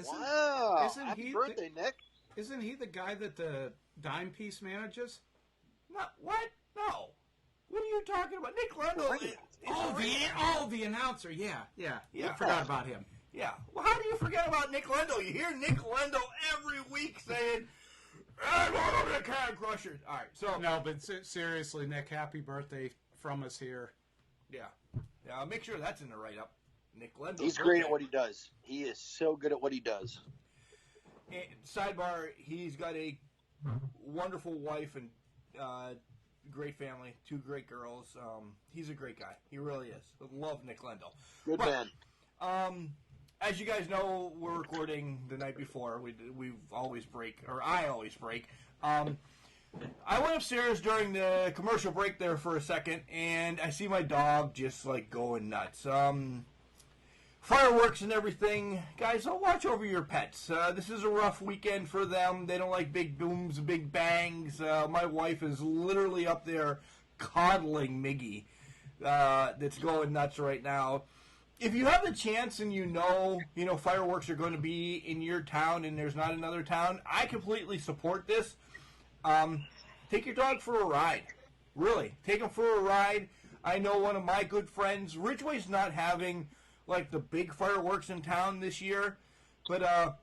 Wow. Happy birthday, Nick. Isn't he the guy that the dime piece manages? What? No. What are you talking about? Nick Lendl. The announcer. Yeah. I forgot about him. Yeah. Well, how do you forget about Nick Lendl? You hear Nick Lendl every week saying, welcome to Can Crushers. All right. So no, but seriously, Nick, happy birthday from us here. Yeah. Make sure that's in the write-up. Nick Lendl. He's great at what he does. He is so good at what he does. And sidebar, he's got a wonderful wife and great family, 2 great girls. He's a great guy. He really is. Love Nick Lendl. Good man. As you guys know, we're recording the night before. We always break, or I always break. I went upstairs during the commercial break there for a second, and I see my dog just, going nuts. Fireworks and everything. Guys, don't watch over your pets. This is a rough weekend for them. They don't like big booms, big bangs. My wife is literally up there coddling Miggy that's going nuts right now. If you have the chance and you know fireworks are going to be in your town and there's not another town, I completely support this. take your dog for a ride. Really, take him for a ride. I know one of my good friends, Ridgeway's not having like the big fireworks in town this year, but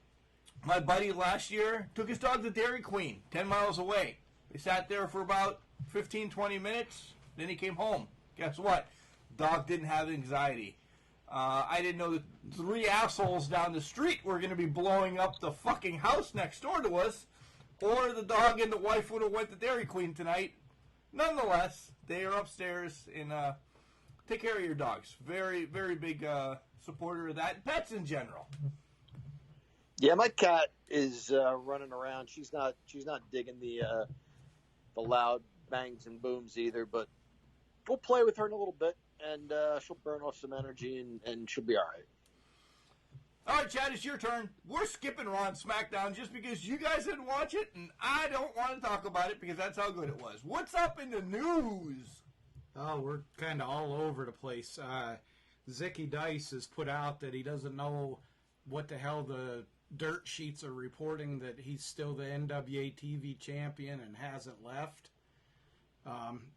my buddy last year took his dog to Dairy Queen, 10 miles away. They sat there for about 15, 20 minutes, then he came home. Guess what? Dog didn't have anxiety. I didn't know that 3 assholes down the street were going to be blowing up the fucking house next door to us, or the dog and the wife would have went to Dairy Queen tonight. Nonetheless, they are upstairs, and take care of your dogs. Very, very big supporter of that. Pets in general. Yeah, my cat is running around. She's not digging the loud bangs and booms either, but we'll play with her in a little bit, and she'll burn off some energy, and she'll be all right. All right, Chad, it's your turn. We're skipping Raw and SmackDown just because you guys didn't watch it, and I don't want to talk about it because that's how good it was. What's up in the news? Oh, we're kind of all over the place. Zicky Dice has put out that he doesn't know what the hell the dirt sheets are reporting, that he's still the NWA TV champion and hasn't left.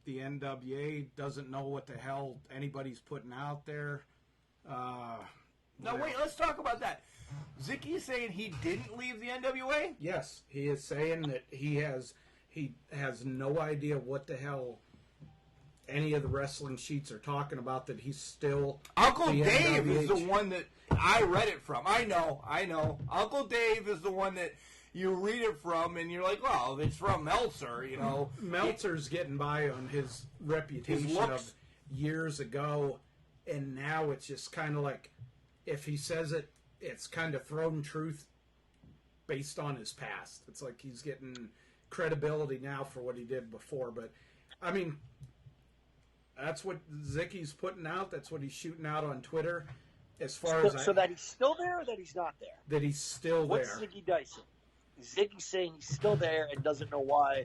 The NWA doesn't know what the hell anybody's putting out there. Now, wait, let's talk about that. Zicky is saying he didn't leave the NWA? Yes, he is saying that he has no idea what the hell any of the wrestling sheets are talking about, that he's still Uncle the Dave NWA is the one that I read it from. I know. Uncle Dave is the one that you read it from, and you're like, well, it's from Meltzer, you know. Meltzer's getting by on his reputation of years ago, and now it's just kind of like, if he says it, it's kind of thrown truth based on his past. It's like he's getting credibility now for what he did before. But, I mean, that's what Zicky's putting out. That's what he's shooting out on Twitter. As far as so that he's still there or that he's not there? That he's still What's there. Zicky Dyson? Zicky's saying he's still there and doesn't know why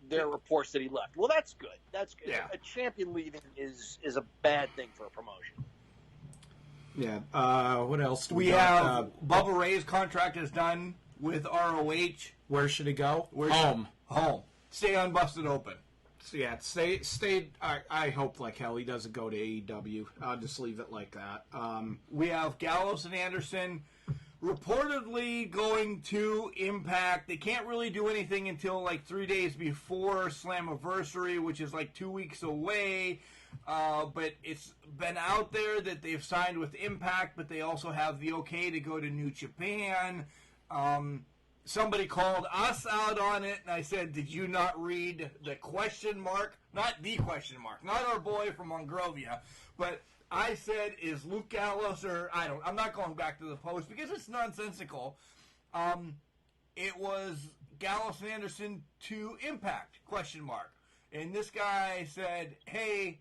there are reports that he left. Well, that's good. That's good. Yeah. A champion leaving is a bad thing for a promotion. Yeah. What else do We have Bubba Ray's contract is done with ROH. Where should he go? Home. Stay unbusted open. So yeah, stay. I hope like hell he doesn't go to AEW. I'll just leave it like that. We have Gallows and Anderson reportedly going to Impact. They can't really do anything until like 3 days before Slammiversary, which is like 2 weeks away. But it's been out there that they've signed with Impact, but they also have the okay to go to New Japan. Somebody called us out on it, and I said, did you not read the question mark? Not the question mark. Not our boy from Monrovia. But I said, is Luke Gallows, or I'm not going back to the post because it's nonsensical. It was Gallows and Anderson to Impact, question mark. And this guy said, hey,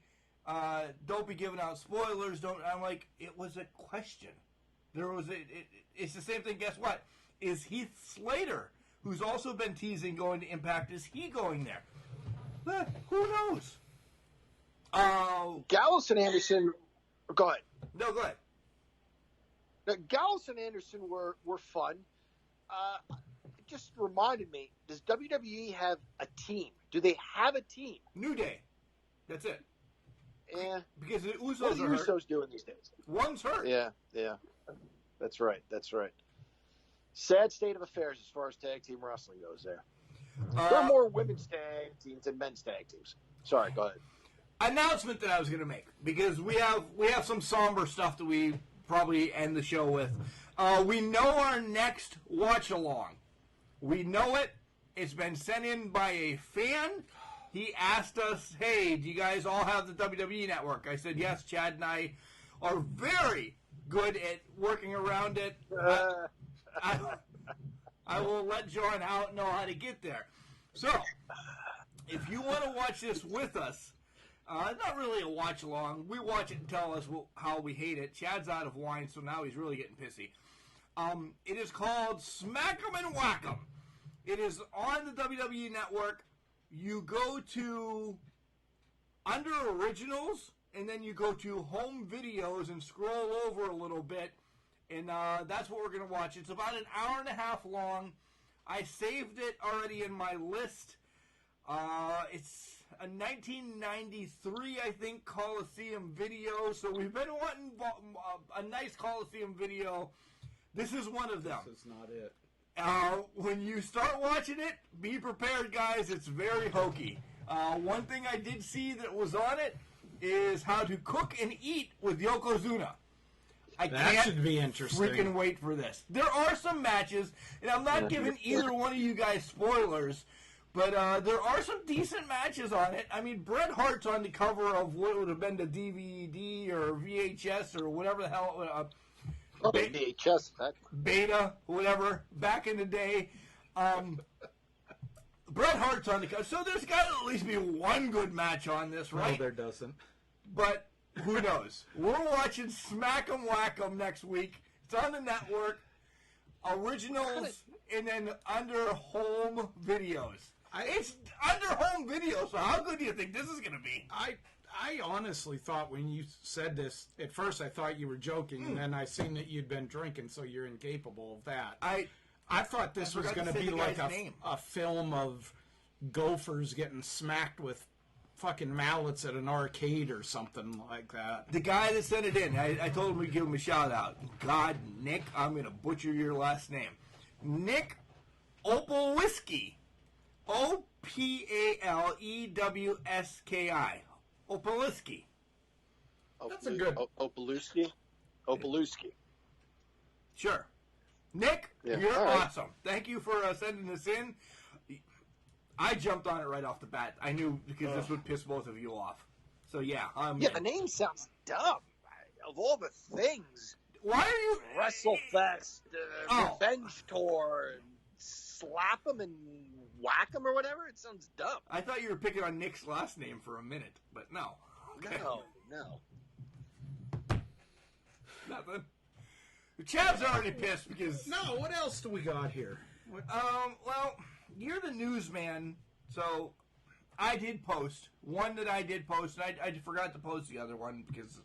don't be giving out spoilers. I'm like, it was a question. It's the same thing. Guess what? Is Heath Slater, who's also been teasing going to Impact, is he going there? Who knows? Gallows and Anderson, go ahead. No, go ahead. Gallows and Anderson were fun. It just reminded me, does WWE have a team? Do they have a team? New Day. That's it. Yeah. Because the Usos what are the Usos doing these days? One's hurt. Yeah. That's right. Sad state of affairs as far as tag team wrestling goes there. There are more women's tag teams than men's tag teams. Sorry, go ahead. Announcement that I was going to make, because we have some somber stuff that we probably end the show with. We know our next watch-along. We know it. It's been sent in by a fan. He asked us, hey, do you guys all have the WWE Network? I said, yes, Chad and I are very good at working around it. I will let John out know how to get there. So, if you want to watch this with us, not really a watch-along. We watch it and tell us how we hate it. Chad's out of wine, so now he's really getting pissy. It is called Smack 'em and Whack 'em. It is on the WWE Network. You go to under Originals, and then you go to Home Videos and scroll over a little bit, and that's what we're going to watch. It's about an hour and a half long. I saved it already in my list. It's a 1993, I think, Coliseum video. So we've been wanting a nice Coliseum video. This is one of them. This is not it. When you start watching it, be prepared, guys. It's very hokey. One thing I did see that was on it is how to cook and eat with Yokozuna. That should be interesting. Freaking wait for this. There are some matches, and I'm not giving either one of you guys spoilers, but there are some decent matches on it. I mean, Bret Hart's on the cover of what would have been the DVD or VHS or whatever the hell. VHS. Beta, whatever, back in the day. Bret Hart's on the cover. So there's got to at least be one good match on this, right? No, there doesn't. But who knows? We're watching Smack 'em Whack 'em next week. It's on the network. Originals and then under home videos. It's under home video, so how good do you think this is going to be? I honestly thought when you said this, at first I thought you were joking, and then I seen that you'd been drinking, so you're incapable of that. I thought this was going to be like a film of gophers getting smacked with fucking mallets at an arcade or something like that. The guy that sent it in, I told him we'd give him a shout out. God, Nick, I'm going to butcher your last name. Nick Opalewski. Opalewski. Opalewski. That's a good... Opalewski. Sure. Nick, you're awesome. Thank you for sending this in. I jumped on it right off the bat. I knew because this would piss both of you off. So, yeah. The name sounds dumb. Of all the things. Why are you... WrestleFest, Revenge Tour, slap them and whack them or whatever? It sounds dumb. I thought you were picking on Nick's last name for a minute, but no. Okay. No. Nothing. Chav's already pissed because... No, what else do we got here? Well, you're the newsman, so I did post. One that I did post, and I forgot to post the other one because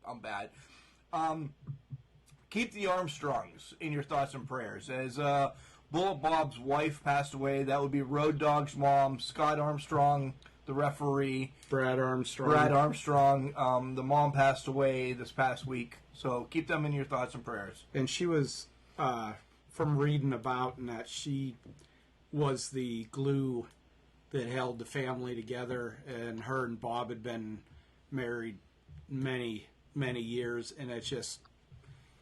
I'm bad. Keep the Armstrongs in your thoughts and prayers. As Bullet Bob's wife passed away, that would be Road Dogg's mom, Scott Armstrong, the referee. Brad Armstrong. The mom passed away this past week. So keep them in your thoughts and prayers. And she was, from reading about, and that she was the glue that held the family together. And her and Bob had been married many, many years. And it's just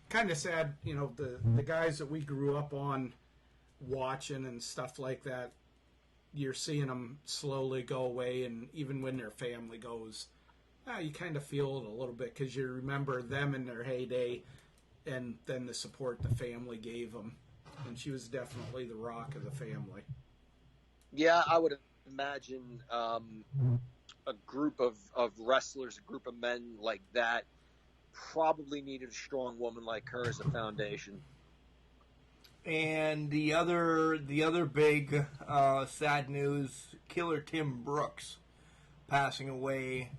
kind of sad, you know, the guys that we grew up on watching and stuff like that, you're seeing them slowly go away. And even when their family goes, you kind of feel it a little bit because you remember them in their heyday and then the support the family gave them. And she was definitely the rock of the family. Yeah, I would imagine a group of wrestlers, a group of men like that probably needed a strong woman like her as a foundation. And the other big sad news, Killer Tim Brooks passing away.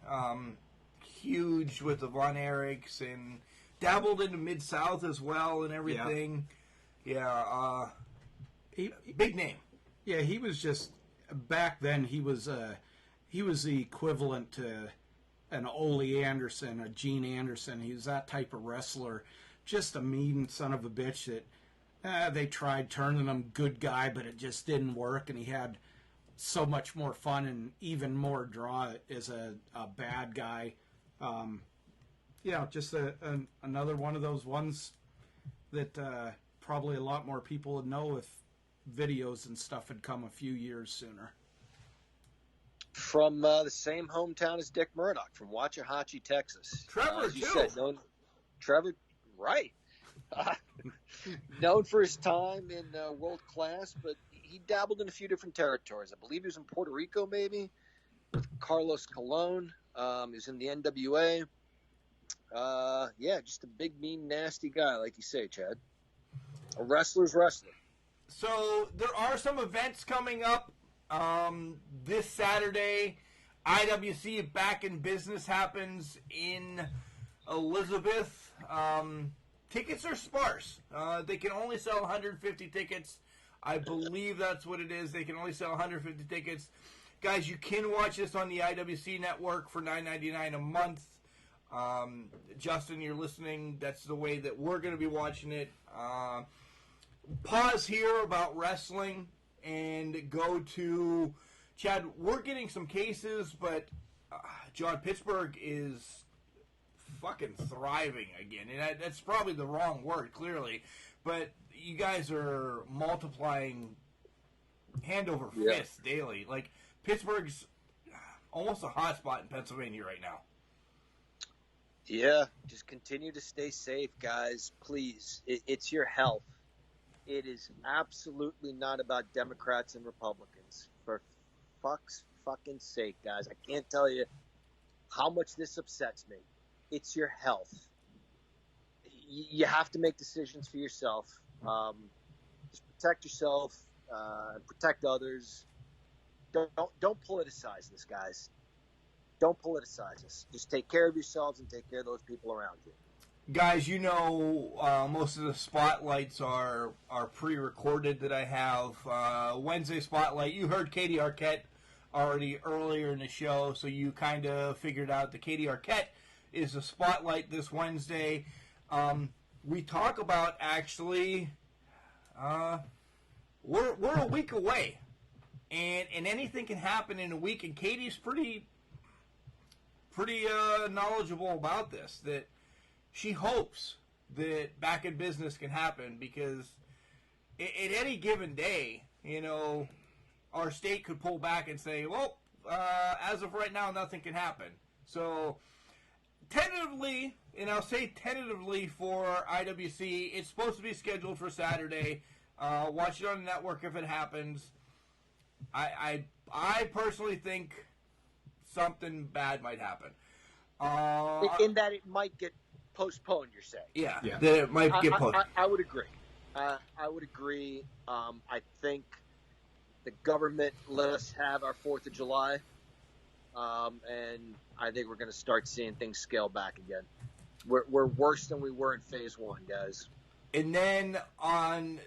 Huge with the Von Erichs and dabbled into Mid-South as well and everything. Yeah, big name. Yeah, he was just, back then he was the equivalent to an Ole Anderson, a Gene Anderson. He was that type of wrestler. Just a mean son of a bitch that they tried turning him good guy, but it just didn't work, and he had so much more fun and even more draw as a bad guy. Just another one of those ones that probably a lot more people would know if videos and stuff had come a few years sooner. From the same hometown as Dick Murdoch, from Waxahachie, Texas. Trevor, as you said, Trevor, right. Known for his time in world class, but he dabbled in a few different territories. I believe he was in Puerto Rico, maybe, with Carlos Colon. He was in the NWA. Just a big, mean, nasty guy, like you say, Chad. A wrestler's wrestler. So there are some events coming up this Saturday. IWC Back in Business happens in Elizabeth. Tickets are sparse. They can only sell 150 tickets. I believe that's what it is. They can only sell 150 tickets. Guys, you can watch this on the IWC network for $9.99 a month. Justin, you're listening. That's the way that we're going to be watching it. Pause here about wrestling and go to Chad. We're getting some cases, but John, Pittsburgh is fucking thriving again. And that's probably the wrong word, clearly. But you guys are multiplying hand over fist daily. Like, Pittsburgh's almost a hotspot in Pennsylvania right now. Yeah, just continue to stay safe, guys. Please. It's your health. It is absolutely not about Democrats and Republicans. For fuck's fucking sake, guys. I can't tell you how much this upsets me. It's your health. You have to make decisions for yourself. Just protect yourself, protect others. Don't politicize this, guys. Don't politicize this. Just take care of yourselves and take care of those people around you. Guys, you know, most of the spotlights are pre-recorded that I have. Wednesday spotlight, you heard Katie Arquette already earlier in the show, so you kind of figured out that Katie Arquette is the spotlight this Wednesday. We talk about, actually, we're a week away, and anything can happen in a week, and Katie's pretty knowledgeable about this, that she hopes that Back in Business can happen, because at any given day, you know, our state could pull back and say, well, as of right now, nothing can happen. So, tentatively, and I'll say tentatively for IWC, it's supposed to be scheduled for Saturday. Watch it on the network if it happens. I personally think something bad might happen. In that it might get postponed, you're saying? Yeah. That it might get postponed. I would agree. I would agree. I think the government let us have our 4th of July, and I think we're going to start seeing things scale back again. We're worse than we were in phase 1, guys. And then on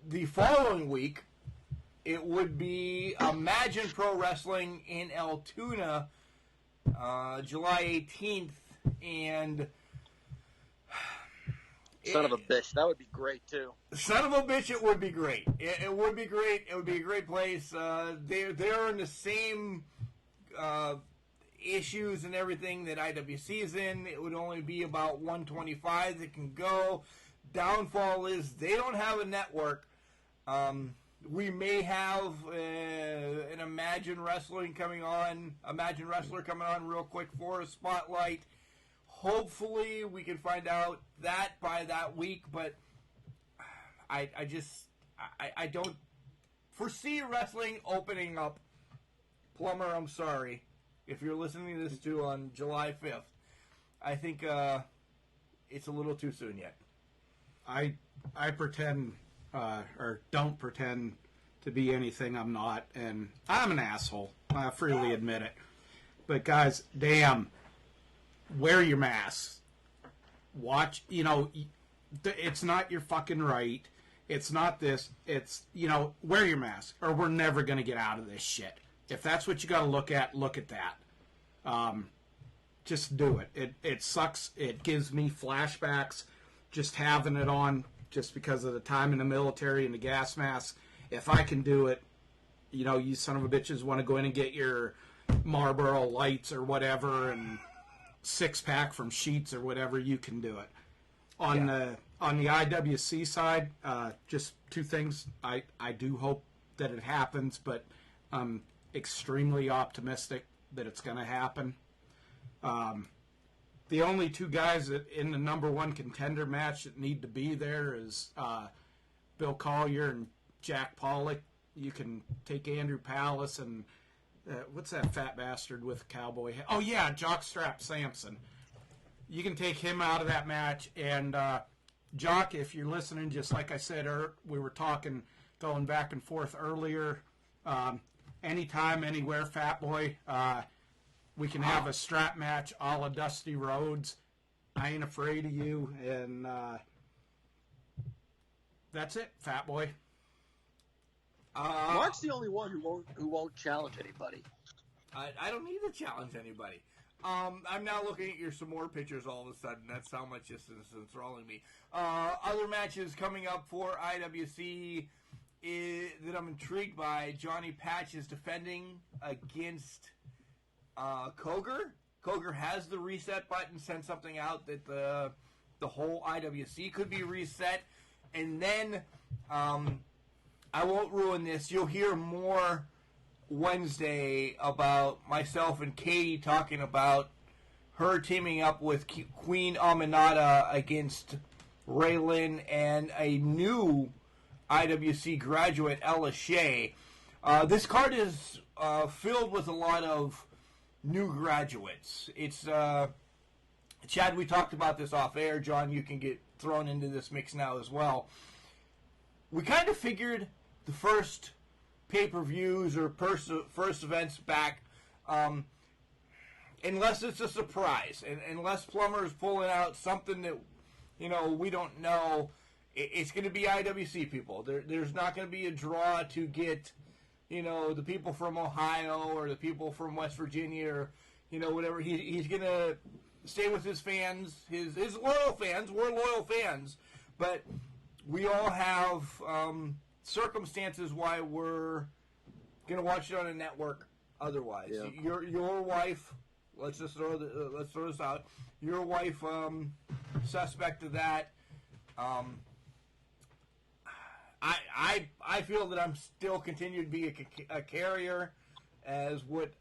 the following week, it would be Imagine Pro Wrestling in Altoona, July 18th, and son of a bitch, that would be great too. Son of a bitch, it would be great. It would be great. It would be a great place. They're in the same issues and everything that IWC is in. It would only be about 125 that can go. Downfall is they don't have a network. We may have an Imagine Wrestler coming on real quick for a spotlight. Hopefully we can find out that by that week, but I don't foresee wrestling opening up. Plumber, I'm sorry if you're listening to this too on July 5th. I think it's a little too soon yet. I pretend or don't pretend to be anything I'm not, and I'm an asshole. I freely admit it. But guys, damn, wear your masks. Watch, it's not your fucking right. It's not this. It's, wear your mask, or we're never going to get out of this shit. If that's what you got to look at that. Just do it. It sucks. It gives me flashbacks just having it on, just because of the time in the military and the gas mask. If I can do it, you son of a bitches want to go in and get your Marlboro Lights or whatever and 6-pack from Sheetz or whatever, you can do it. On the IWC side, just two things. I do hope that it happens, but I'm extremely optimistic that it's going to happen. The only two guys that in the number one contender match that need to be there is Bill Collier and Jack Pollock. You can take Andrew Palace and what's that fat bastard with cowboy head? Oh yeah, Jockstrap Sampson. You can take him out of that match. And Jock, if you're listening, just like I said, we were going back and forth earlier. Anytime, anywhere, Fat Boy. We can have a strap match a la Dusty Rhodes. I ain't afraid of you. And that's it, Fat Boy. Mark's the only one who won't challenge anybody. I don't need to challenge anybody. I'm now looking at some more pictures all of a sudden. That's how much this is enthralling me. Other matches coming up for IWC that I'm intrigued by. Johnny Patch is defending against Koger. Koger has the reset button, sent something out that the whole IWC could be reset. And then, I won't ruin this, you'll hear more Wednesday about myself and Katie talking about her teaming up with Queen Aminata against Raylan and a new IWC graduate, Ella Shea. This card is filled with a lot of new graduates. It's Chad, we talked about this off air. John, you can get thrown into this mix now as well. We kind of figured the first pay-per-views or first events back, unless it's a surprise, and unless Plummer's pulling out something that, we don't know, it's going to be IWC people. There's not going to be a draw to get, the people from Ohio or the people from West Virginia or, whatever. He's going to stay with his fans, his loyal fans. We're loyal fans, but we all have circumstances why we're going to watch it on a network otherwise. Yeah. Your wife, let's throw this out. Your wife, suspect of that. I feel that I'm still continuing to be a carrier, as what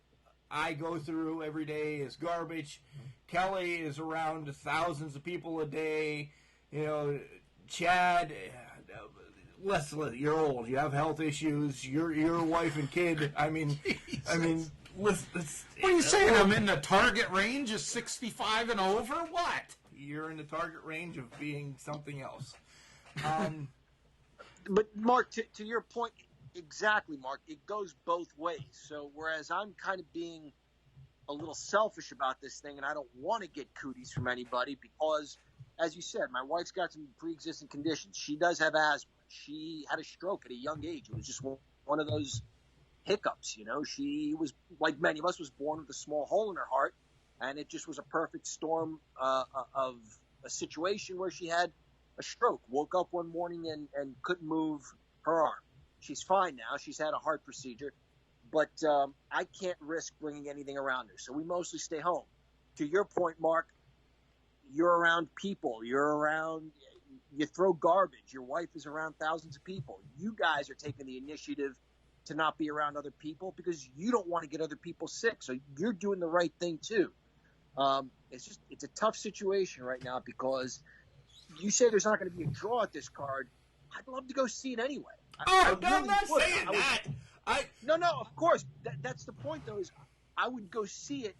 I go through every day is garbage. Kelly is around thousands of people a day. Chad, Leslie, you're old. You have health issues. Your wife and kid. I mean, listen. What are you saying? I'm in the target range of 65 and over? What? You're in the target range of being something else. But Mark, to your point, exactly, Mark. It goes both ways. So whereas I'm kind of being a little selfish about this thing, and I don't want to get cooties from anybody because, as you said, my wife's got some pre-existing conditions. She does have asthma. She had a stroke at a young age. It was just one of those hiccups, She was, like many of us, was born with a small hole in her heart, and it just was a perfect storm of a situation where she had a stroke. Woke up one morning and couldn't move her arm. She's fine now. She's had a heart procedure. But I can't risk bringing anything around her. So we mostly stay home. To your point, Mark, you're around people. You throw garbage. Your wife is around thousands of people. You guys are taking the initiative to not be around other people because you don't want to get other people sick. So you're doing the right thing too. It's a tough situation right now because you say there's not going to be a draw at this card. I'd love to go see it anyway. I'm not saying that. No, of course. That's the point, though, is I would go see it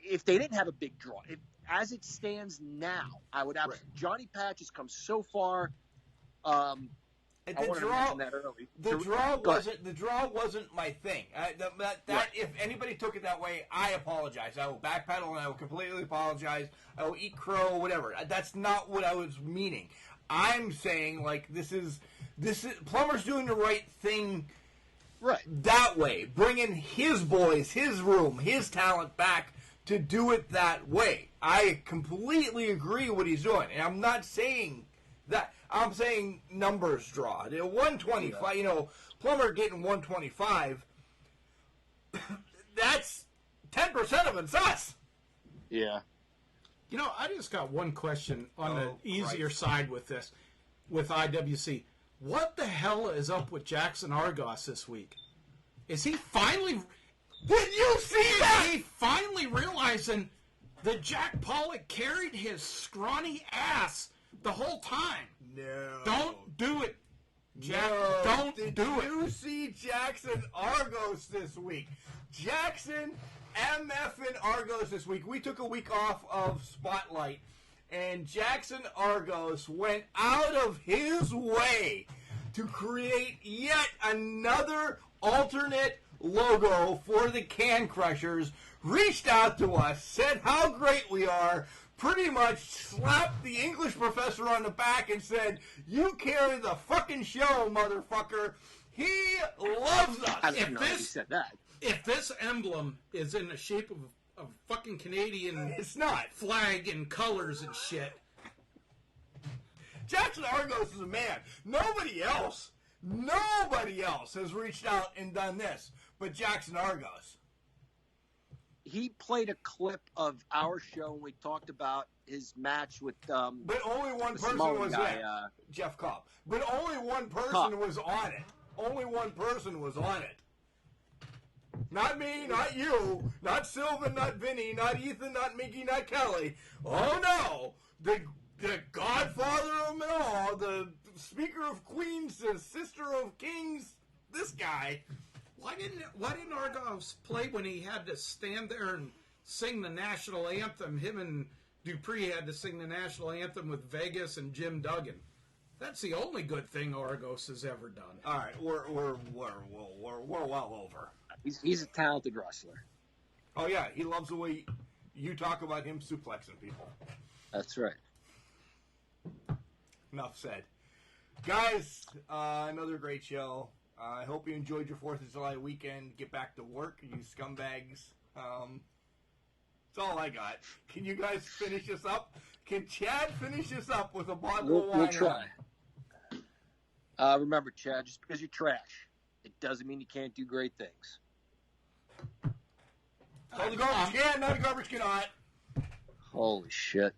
if they didn't have a big draw. As it stands now, I would have Johnny Patch has come so far. The draw wasn't my thing. If anybody took it that way, I apologize. I will backpedal and I will completely apologize. I will eat crow, whatever. That's not what I was meaning. I'm saying this is Plummer's doing the right thing, that way, bringing his boys, his room, his talent back to do it that way. I completely agree what he's doing, and I'm not saying that. I'm saying numbers draw. 125, Plummer getting 125, that's 10% of it's us. Yeah. I just got one question on the easier side with this, with IWC. What the hell is up with Jackson Argos this week? Is he finally... Did you see that? Is he finally realizing that Jack Pollock carried his scrawny ass the whole time? No. Don't do it, Jack. No. Did you see Jackson Argos this week? Jackson MFing Argos this week. We took a week off of Spotlight, and Jackson Argos went out of his way to create yet another alternate logo for the Can Crushers, reached out to us, said how great we are, pretty much slapped the English professor on the back and said, "You carry the fucking show, motherfucker." He loves us. I didn't know he said that. If this emblem is in the shape of a fucking Canadian It's not. flag and colors and shit. Jackson Argos is a man. Nobody else has reached out and done this but Jackson Argos. He played a clip of our show when we talked about his match with but only one person was there. Jeff Cobb. But only one person was on it. Only one person was on it. Not me, not you, not Sylvan, not Vinny, not Ethan, not Mickey, not Kelly. Oh no! The godfather of them all, the Speaker of Queens, the Sister of Kings, this guy. Why didn't Argos play when he had to stand there and sing the national anthem? Him and Dupree had to sing the national anthem with Vegas and Jim Duggan. That's the only good thing Argos has ever done. All right, we're well over. He's a talented wrestler. Oh yeah, he loves the way you talk about him suplexing people. That's right. Enough said. Guys, another great show. I hope you enjoyed your 4th of July weekend. Get back to work, you scumbags. That's all I got. Can you guys finish this up? Can Chad finish this up with a bottle of wine? We'll try. Remember, Chad, just because you're trash, it doesn't mean you can't do great things. Oh, the garbage can, not a garbage cannot. Holy shit.